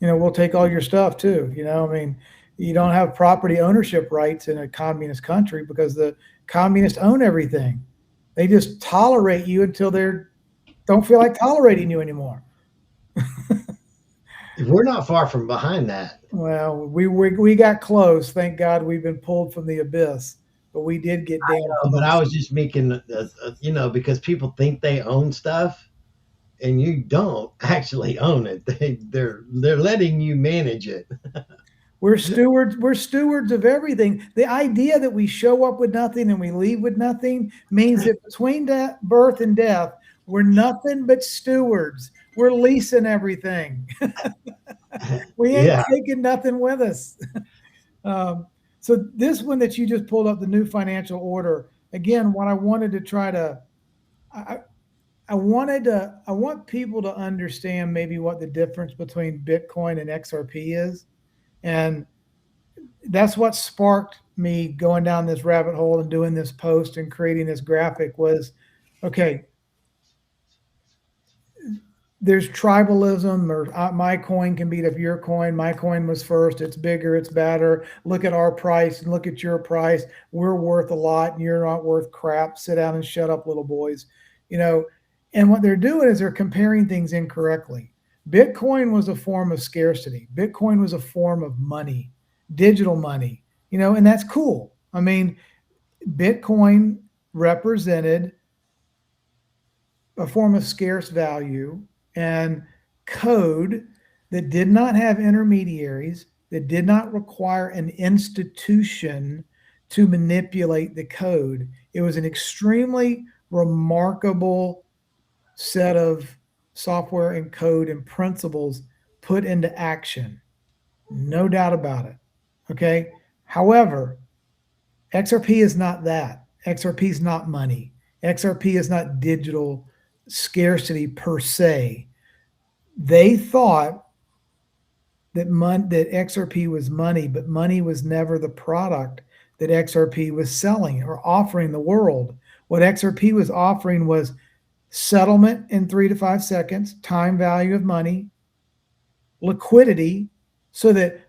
we'll take all your stuff too. I mean, you don't have property ownership rights in a communist country because the communists own everything. They just tolerate you until they don't feel like tolerating you anymore. We're not far from behind that. Well, we got close. Thank God we've been pulled from the abyss, but we did get down. But I was just making, because people think they own stuff, and you don't actually own it. They're letting you manage it. We're stewards. We're stewards of everything. The idea that we show up with nothing and we leave with nothing means that between birth and death, we're nothing but stewards. We're leasing everything. We ain't taking nothing with us. So this one that you just pulled up, the new financial order, again, what I wanted to try to, I want people to understand maybe what the difference between Bitcoin and XRP is. And that's what sparked me going down this rabbit hole and doing this post and creating this graphic was, okay, there's tribalism, or my coin can beat up your coin. My coin was first. It's bigger. It's better. Look at our price and look at your price. We're worth a lot and you're not worth crap. Sit down and shut up, little boys. And what they're doing is they're comparing things incorrectly. Bitcoin was a form of scarcity. Bitcoin was a form of money, digital money, and that's cool. I mean, Bitcoin represented a form of scarce value and code that did not have intermediaries, that did not require an institution to manipulate the code. It was an extremely remarkable set of software and code and principles put into action. No doubt about it. Okay. However, XRP is not that. XRP is not money. XRP is not digital scarcity per se. They thought that XRP was money, but money was never the product that XRP was selling or offering the world. What XRP was offering was settlement in 3 to 5 seconds, time value of money, liquidity, so that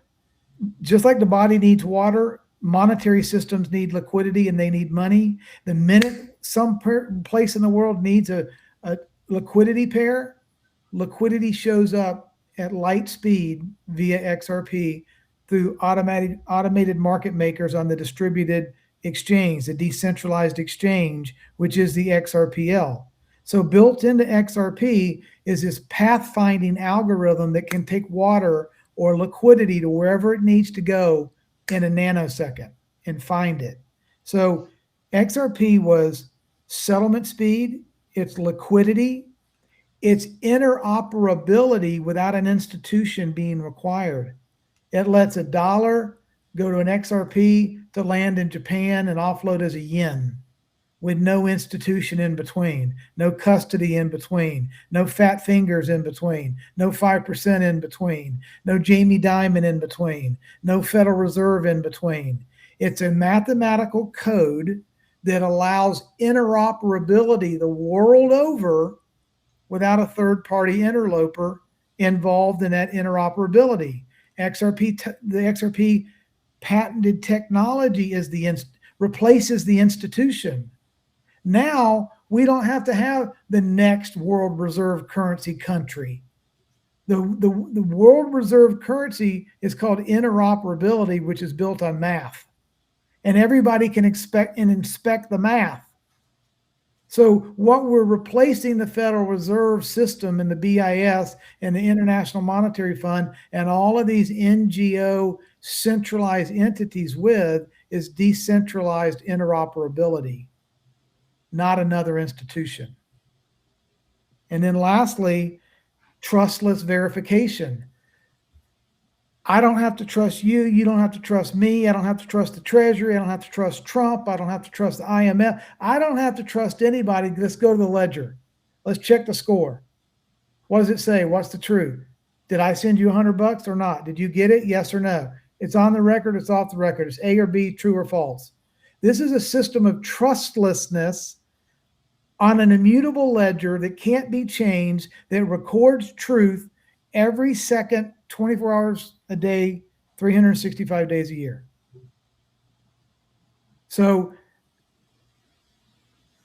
just like the body needs water, monetary systems need liquidity and they need money. The minute some place in the world needs a liquidity pair, liquidity shows up at light speed via XRP through automated market makers on the distributed exchange, the decentralized exchange, which is the XRPL. So built into XRP is this pathfinding algorithm that can take water or liquidity to wherever it needs to go in a nanosecond and find it. So XRP was settlement speed, its liquidity, its interoperability without an institution being required. It lets a dollar go to an XRP to land in Japan and offload as a yen with no institution in between, no custody in between, no fat fingers in between, no 5% in between, no Jamie Dimon in between, no Federal Reserve in between. It's a mathematical code that allows interoperability the world over without a third-party interloper involved in that interoperability. The XRP patented technology replaces the institution. Now we don't have to have the next world reserve currency country. The world reserve currency is called interoperability, which is built on math, and everybody can inspect the math. So what we're replacing the Federal Reserve System and the BIS and the International Monetary Fund and all of these NGO centralized entities with is decentralized interoperability, not another institution. And then lastly, trustless verification. I don't have to trust you. You don't have to trust me. I don't have to trust the Treasury. I don't have to trust Trump. I don't have to trust the IMF. I don't have to trust anybody. Let's go to the ledger. Let's check the score. What does it say? What's the truth? Did I send you $100 or not? Did you get it? Yes or no? It's on the record. It's off the record. It's A or B, true or false. This is a system of trustlessness on an immutable ledger that can't be changed, that records truth every second, 24 hours a day, 365 days a year. So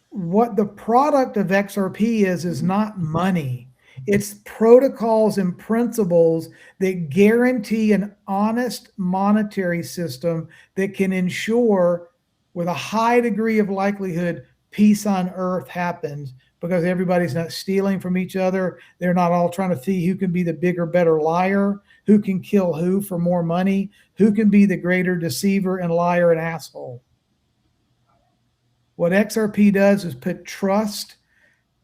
what the product of XRP is not money. It's protocols and principles that guarantee an honest monetary system that can ensure with a high degree of likelihood peace on earth happens, because everybody's not stealing from each other. They're not all trying to see who can be the bigger, better liar, who can kill who for more money, who can be the greater deceiver and liar and asshole. What XRP does is put trust,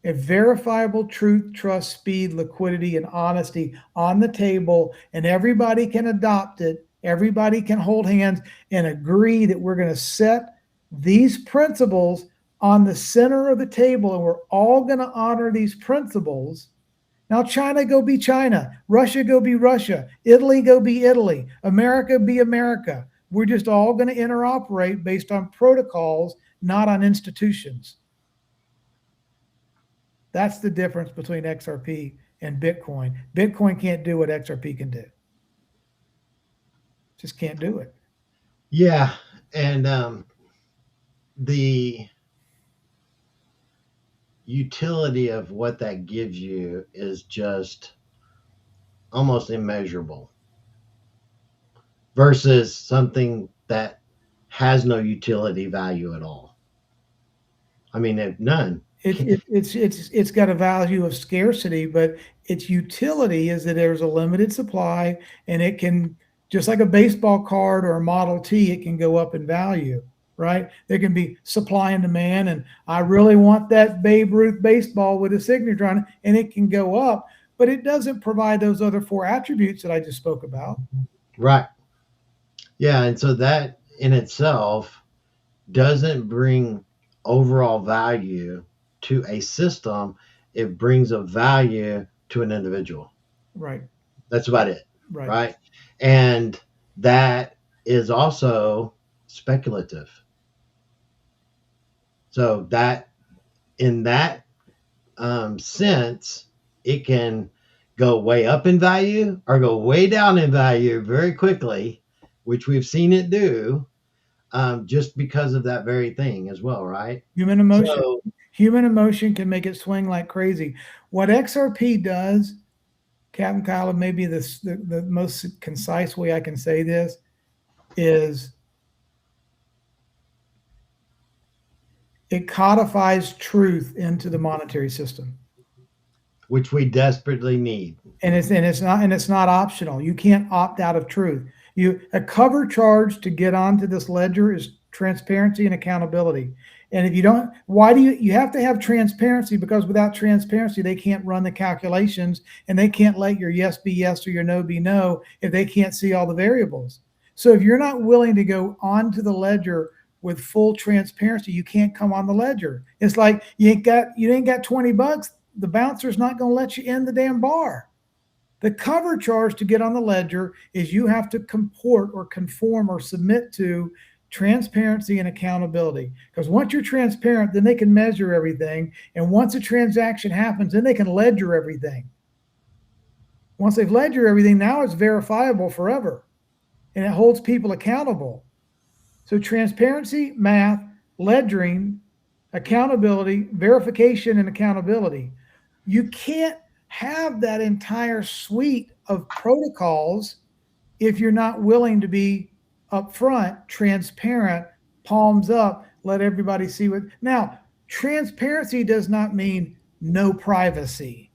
a verifiable truth, trust, speed, liquidity, and honesty on the table, and everybody can adopt it. Everybody can hold hands and agree that we're going to set these principles on the center of the table, and we're all going to honor these principles. Now, China go be China, Russia go be Russia, Italy go be Italy, America be America. We're just all going to interoperate based on protocols, not on institutions. That's the difference between XRP and Bitcoin. Bitcoin can't do what XRP can do. Just can't do it. Yeah, and the utility of what that gives you is just almost immeasurable versus something that has no utility value at all. I mean, none. It's got a value of scarcity, but its utility is that there's a limited supply, and it can, just like a baseball card or a Model T, it can go up in value. Right? There can be supply and demand, and I really want that Babe Ruth baseball with a signature on it, and it can go up, but it doesn't provide those other four attributes that I just spoke about. Right. Yeah, and so that in itself doesn't bring overall value to a system. It brings a value to an individual. Right. That's about it. Right. And that is also speculative. So that in that sense, it can go way up in value or go way down in value very quickly, which we've seen it do, just because of that very thing as well, right? Human emotion can make it swing like crazy. What XRP does, Captain Kyle, maybe the most concise way I can say this is it codifies truth into the monetary system, which we desperately need. And it's not optional. You can't opt out of truth. A cover charge to get onto this ledger is transparency and accountability. And if you don't, why do you have to have transparency? Because without transparency, they can't run the calculations, and they can't let your yes be yes or your no be no if they can't see all the variables. So if you're not willing to go onto the ledger with full transparency, you can't come on the ledger. It's like you ain't got $20. The bouncer's not going to let you in the damn bar. The cover charge to get on the ledger is you have to comport or conform or submit to transparency and accountability. Because once you're transparent, then they can measure everything. And once a transaction happens, then they can ledger everything. Once they've ledgered everything, now it's verifiable forever. And it holds people accountable. So transparency, math, ledgering, accountability, verification, and accountability. You can't have that entire suite of protocols if you're not willing to be upfront, transparent, palms up, let everybody see what. Now, transparency does not mean no privacy.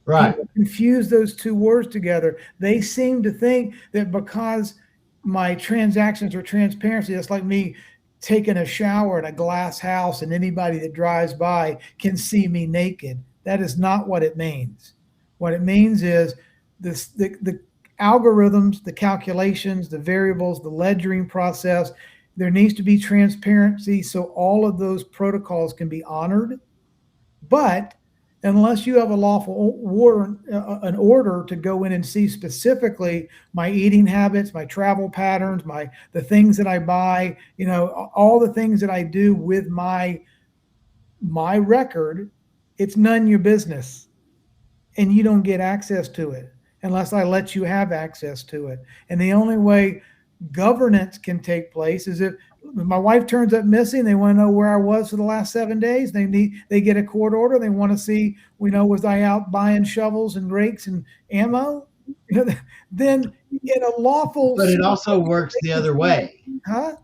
Right. People confuse those two words together. They seem to think that because my transactions are transparency, that's like me taking a shower in a glass house and anybody that drives by can see me naked. That is not what it means. What it means is the algorithms, the calculations, the variables, the ledgering process. There needs to be transparency so all of those protocols can be honored. But unless you have a lawful an order to go in and see specifically my eating habits, my travel patterns, the things that I buy, all the things that I do with my record, it's none of your business. And you don't get access to it unless I let you have access to it. And the only way governance can take place is if my wife turns up missing, they want to know where I was for the last 7 days. They get a court order. They want to see, was I out buying shovels and rakes and ammo? Then in a lawful. But it also works the other way. Huh?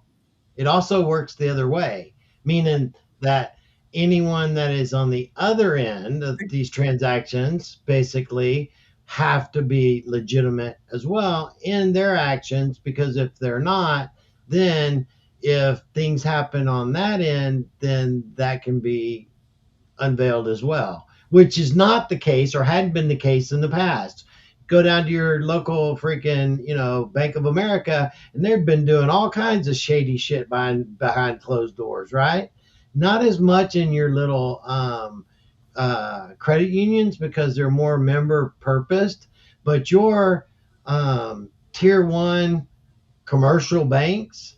It also works the other way, meaning that anyone that is on the other end of these transactions basically have to be legitimate as well in their actions, because if they're not, then if things happen on that end, then that can be unveiled as well, which is not the case or hadn't been the case in the past. Go down to your local freaking, Bank of America, and they've been doing all kinds of shady shit behind closed doors, right? Not as much in your little credit unions because they're more member purposed, but your tier one commercial banks,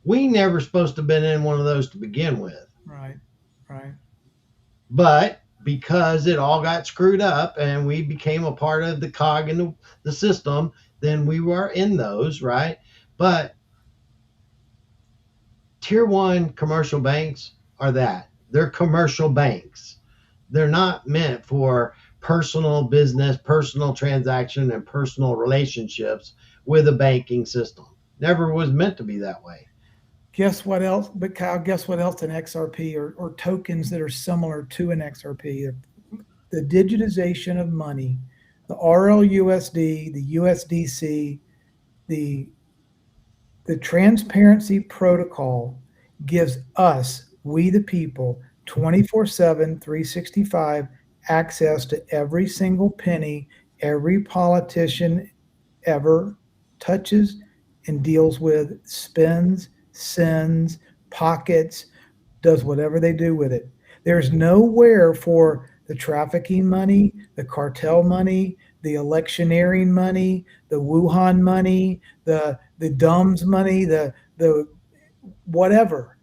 we never supposed to have been in one of those to begin with. Right. But because it all got screwed up and we became a part of the cog in the system, then we were in those, right? But tier one commercial banks are that. They're commercial banks. They're not meant for personal business, personal transaction, and personal relationships with a banking system. Never was meant to be that way. Guess what else? But Kyle, guess what else in XRP or tokens that are similar to an XRP? The digitization of money, the RLUSD, the USDC, the transparency protocol gives us, we the people, 24/7, 365 access to every single penny every politician ever touches and deals with, spends, sends, pockets, does whatever they do with it. There's nowhere for the trafficking money, the cartel money, the electioneering money, the Wuhan money, the DUMS money, the whatever.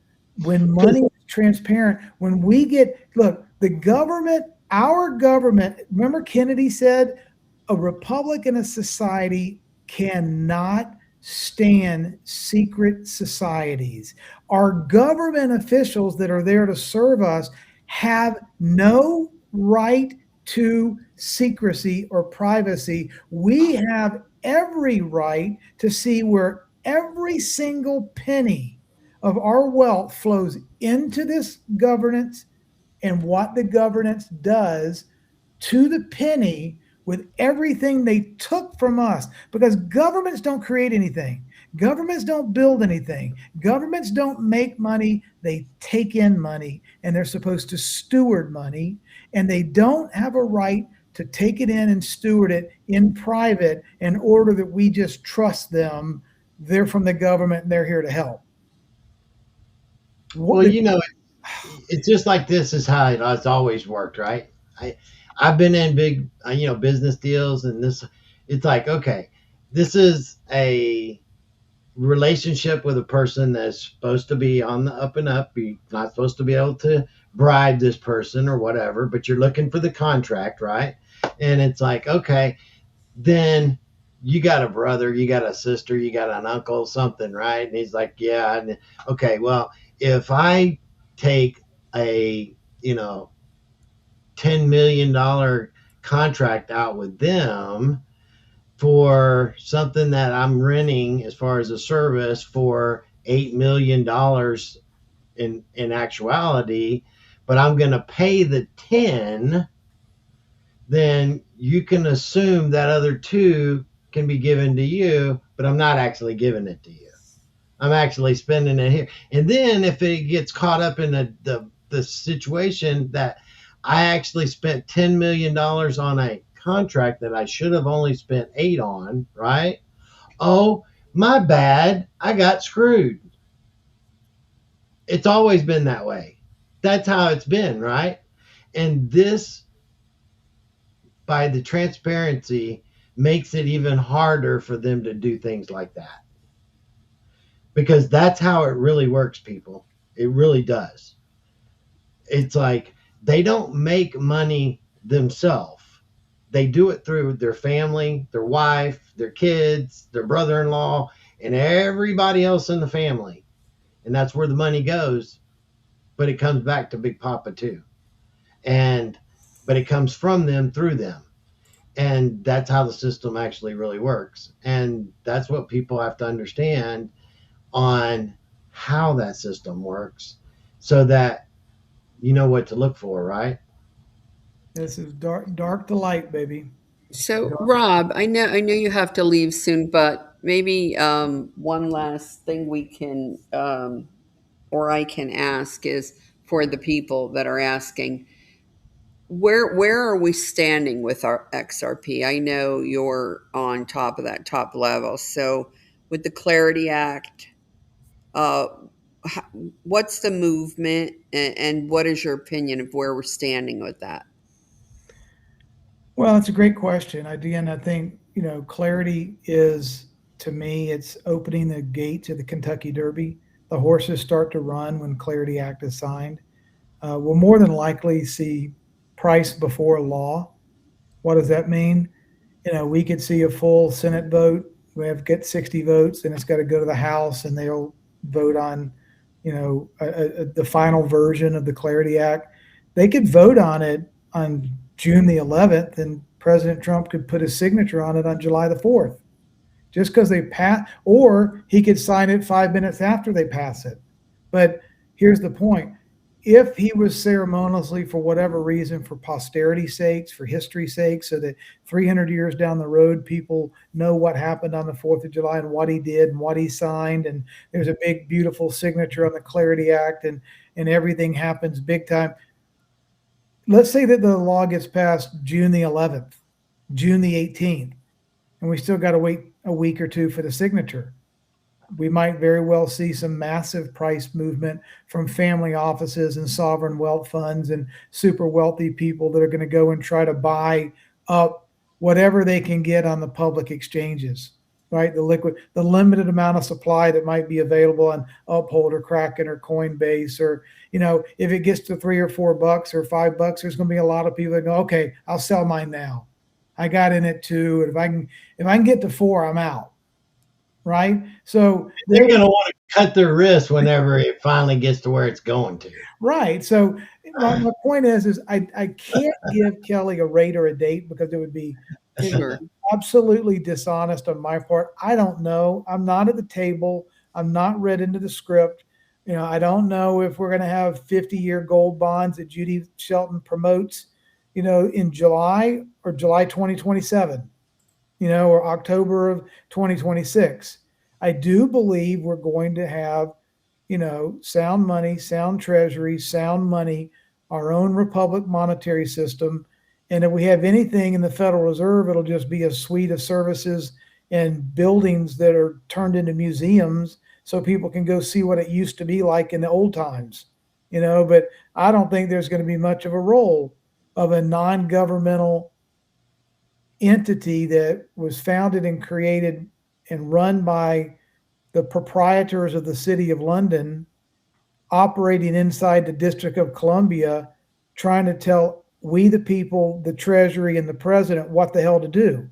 When money is transparent, when we the government, our government, remember Kennedy said, a republic and a society cannot stand secret societies. Our government officials that are there to serve us have no right to secrecy or privacy. We have every right to see where every single penny of our wealth flows into this governance and what the governance does to the penny with everything they took from us, because governments don't create anything. Governments don't build anything. Governments don't make money. They take in money, and they're supposed to steward money, and they don't have a right to take it in and steward it in private in order that we just trust them. They're from the government and they're here to help. Well, it's just like this is how it's always worked, right? I've been in big, business deals, and it's like, okay, this is a relationship with a person that's supposed to be on the up and up. You're not supposed to be able to bribe this person or whatever, but you're looking for the contract, right? And it's like, okay, then you got a brother, you got a sister, you got an uncle, something, right? And he's like, yeah. And, okay, well, if I take a, $10 million contract out with them for something that I'm renting as far as a service for $8 million in actuality, but I'm going to pay the 10, then you can assume that other 2 can be given to you, but I'm not actually giving it to you. I'm actually spending it here. And then if it gets caught up in the situation that I actually spent $10 million on a contract that I should have only spent 8 on, right? Oh, my bad. I got screwed. It's always been that way. That's how it's been, right? And this, by the transparency, makes it even harder for them to do things like that. Because that's how it really works, people. It really does. It's like they don't make money themselves. They do it through their family, their wife, their kids, their brother-in-law, and everybody else in the family. And that's where the money goes. But it comes back to Big Papa too. But it comes from them through them. And that's how the system actually really works. And that's what people have to understand on how that system works, so that you know what to look for, right? This is dark to light, baby. So, Rob, I know you have to leave soon, but maybe one last thing we can or I can ask is for the people that are asking, where are we standing with our XRP? I know you're on top of that top level. So, with the Clarity Act, uh, what's the movement, and what is your opinion of where we're standing with that? Well, it's a great question. Again, I think, clarity is, to me, it's opening the gate to the Kentucky Derby. The horses start to run when Clarity Act is signed. We'll more than likely see price before law. What does that mean? We could see a full Senate vote. Get 60 votes, and it's got to go to the House, and they'll vote on, the final version of the Clarity Act. They could vote on it on June the 11th, and President Trump could put his signature on it on July the 4th, just because they pass, or he could sign it 5 minutes after they pass it. But here's the point. If he was ceremoniously, for whatever reason, for posterity's sakes, for history's sake, so that 300 years down the road, people know what happened on the 4th of July and what he did and what he signed, and there's a big, beautiful signature on the Clarity Act, and everything happens big time. Let's say that the law gets passed June the 11th, June the 18th, and we still got to wait a week or two for the signature. We might very well see some massive price movement from family offices and sovereign wealth funds and super wealthy people that are going to go and try to buy up whatever they can get on the public exchanges, right? The limited amount of supply that might be available on Uphold or Kraken or Coinbase, or, if it gets to $3 or $4 or $5, there's going to be a lot of people that go, okay, I'll sell mine now. I got in at 2, and if I can get to 4, I'm out. Right? So they're going to want to cut their wrists whenever it finally gets to where it's going to. Right. So my point is I can't give Kelly a rate or a date, because it would be absolutely dishonest on my part. I don't know. I'm not at the table. I'm not read into the script. I don't know if we're going to have 50-year gold bonds that Judy Shelton promotes. in July 2027, or October of 2026. I do believe we're going to have, sound money, sound treasury, sound money, our own republic monetary system. And if we have anything in the Federal Reserve, it'll just be a suite of services and buildings that are turned into museums so people can go see what it used to be like in the old times. But I don't think there's going to be much of a role of a non-governmental entity that was founded and created and run by the proprietors of the City of London, operating inside the District of Columbia, trying to tell we the people, the Treasury, and the President what the hell to do.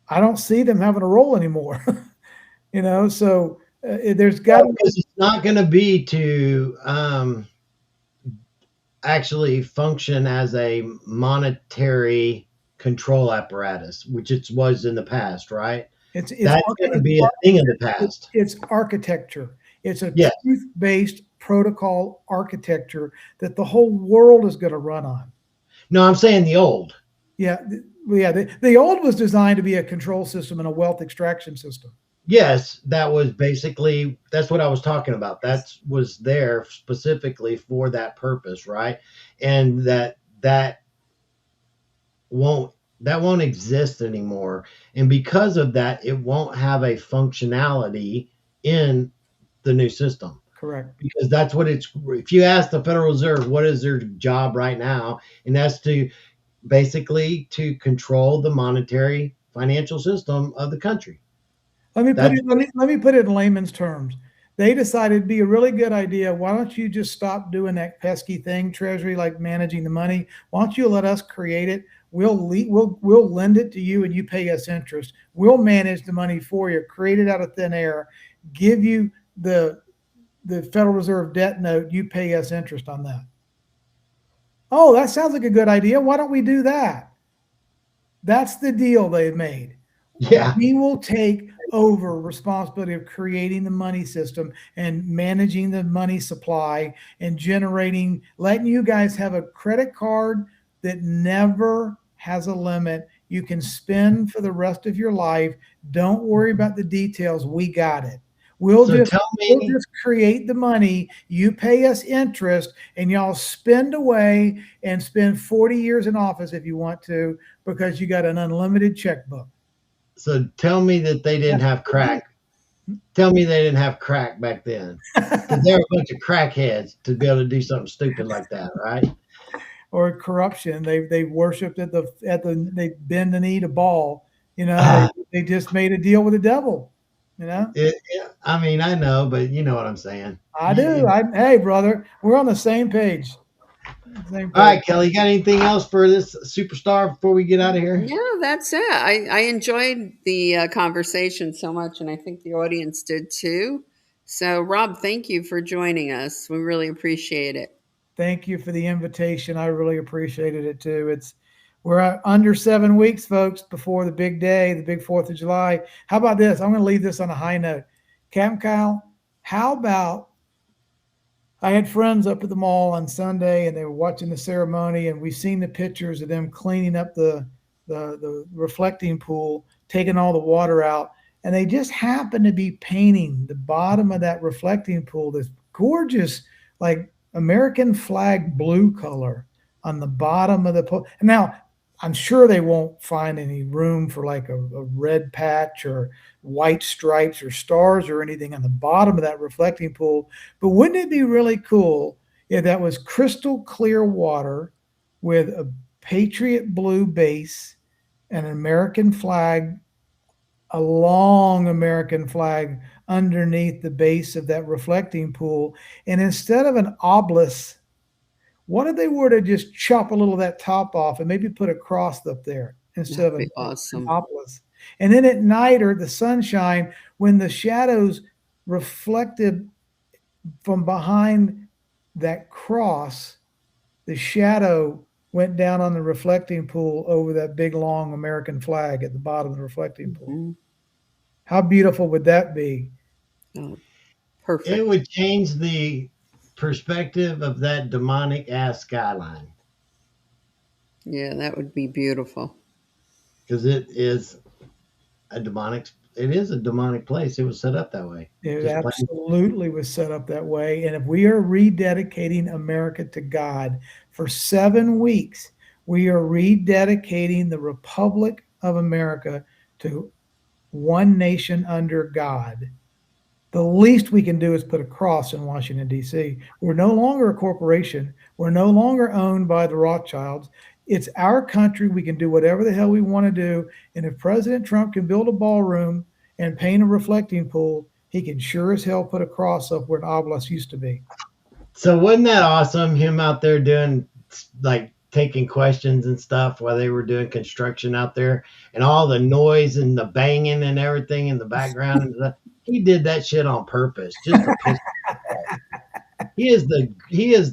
I don't see them having a role anymore. So there's got to Because it's not going to be to actually function as a monetary control apparatus, which it was in the past, right? it's That's going to be a thing in the past. it's architecture. It's a Yes. truth-based protocol architecture that the whole world is going to run on. No, I'm saying the old. Yeah, the old was designed to be a control system and a wealth extraction system. Yes, that was basically, that's what I was talking about. That was there specifically for that purpose, right? And that won't exist anymore. And because of that, it won't have a functionality in the new system. Correct. Because that's what it's, if you ask the Federal Reserve what is their job right now, and that's to basically to control the monetary financial system of the country. Let me put it in layman's terms. They decided it'd be a really good idea. Why don't you just stop doing that pesky thing, Treasury, like managing the money? Why don't you let us create it? We'll lend it to you, and you pay us interest. We'll manage the money for you, create it out of thin air, give you the Federal Reserve debt note. You pay us interest on that. Oh, that sounds like a good idea. Why don't we do that? That's the deal they've made. Yeah. We will take over responsibility of creating the money system and managing the money supply and letting you guys have a credit card that never has a limit. You can spend for the rest of your life. Don't worry about the details. We got it. We'll just create the money. You pay us interest, and y'all spend away and spend 40 years in office if you want to, because you got an unlimited checkbook. So tell me that they didn't have crack. Tell me they didn't have crack back then. Because they're a bunch of crackheads to be able to do something stupid like that, right? Or corruption. They worshipped they bend the knee to ball. They just made a deal with the devil. I mean, I know, but you know what I'm saying. I do. Hey, brother, we're on the same page. All right, Kelly, you got anything else for this superstar before we get out of here? Yeah, that's it. I enjoyed the conversation so much, and I think the audience did too. So, Rob, thank you for joining us. We really appreciate it. Thank you for the invitation. I really appreciated it too. We're under 7 weeks, folks, before the big day, the big 4th of July. How about this? I'm going to leave this on a high note. Capt Kyle, how about, I had friends up at the mall on Sunday, and they were watching the ceremony, and we've seen the pictures of them cleaning up the reflecting pool, taking all the water out, and they just happened to be painting the bottom of that reflecting pool, this gorgeous, like American flag blue color on the bottom of the pool. Now, I'm sure they won't find any room for like a red patch or white stripes or stars or anything on the bottom of that reflecting pool. But wouldn't it be really cool if that was crystal clear water with a Patriot blue base and an American flag, a long American flag underneath the base of that reflecting pool? And instead of an obelisk, what if they were to just chop a little of that top off and maybe put a cross up there instead of an obelisk? And then at night or the sunshine, when the shadows reflected from behind that cross, the shadow went down on the reflecting pool over that big, long American flag at the bottom of the reflecting pool. Mm-hmm. How beautiful would that be? Oh, perfect. It would change the perspective of that demonic ass skyline. Yeah, that would be beautiful. because it is a demonic. It is a demonic place. It was set up that way. It Just plain. absolutely was set up that way. And if we are rededicating America to God for 7 weeks, we are rededicating the Republic of America to one nation under God. The least we can do is put a cross in Washington, D.C. We're no longer a corporation. We're no longer owned by the Rothschilds. It's our country. We can do whatever the hell we want to do. And if President Trump can build a ballroom and paint a reflecting pool, he can sure as hell put a cross up where an obelisk used to be. So wasn't that awesome? Him out there doing like taking questions and stuff while they were doing construction out there, and all the noise and the banging and everything in the background and stuff. He did that shit on purpose, just to piss. He is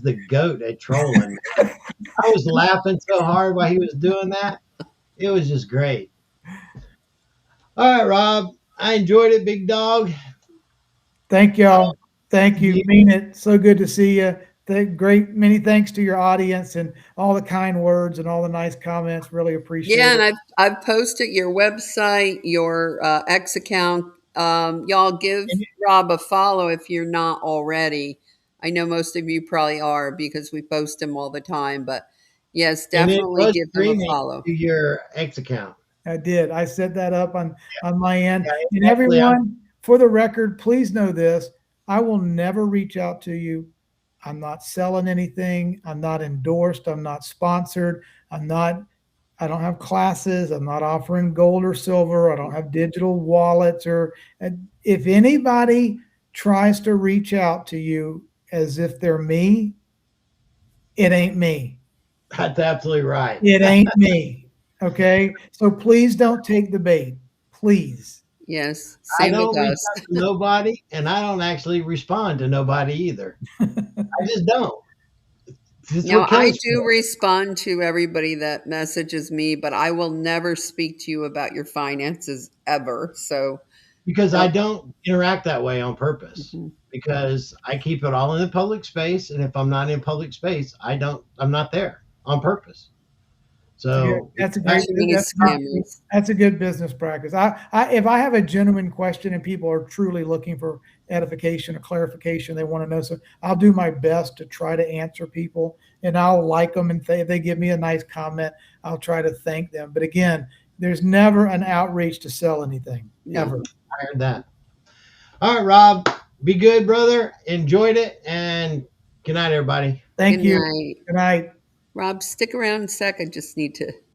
the goat at trolling. I was laughing so hard while he was doing that. It was just great. All right, Rob. I enjoyed it, big dog. Thank y'all. Thank you. Mean it. So good to see you. Great. Many thanks to your audience and all the kind words and all the nice comments. Really appreciate Yeah, it. and I've posted your website, your X account. Y'all give Rob a follow if you're not already. I know most of you probably are because we post him all the time. But yes, And it definitely was give him a streaming follow. to your X account. I did. I set that up on my end. Yeah, And definitely. everyone, for the record, please know this. I will never reach out to you. I'm not selling anything. I'm not endorsed. I'm not sponsored. I don't have classes. I'm not offering gold or silver. I don't have digital wallets if anybody tries to reach out to you as if they're me, it ain't me. That's absolutely right. It ain't me. Okay. So please don't take the bait. Please. Yes, I same don't with reach us. out to nobody, and I don't actually respond to nobody either. I just don't. This is Now, what I kills do me respond to everybody that messages me, but I will never speak to you about your finances ever. So, because I don't. don't interact that way on purpose. Mhm. Because I keep it all in the public space, and if I'm not in public space, I'm not there on purpose. So That's a great. Too many scammers. That's a good business practice. If I have a genuine question and people are truly looking for edification or clarification, they want to know. So I'll do my best to try to answer people, and I'll like them. And if they give me a nice comment, I'll try to thank them. But again, there's never an outreach to sell anything No. ever. I heard that. All right, Rob, be good, brother. Enjoyed it, and good night, everybody. Thank Good you. night. Good night. Rob, stick around a sec. I just need to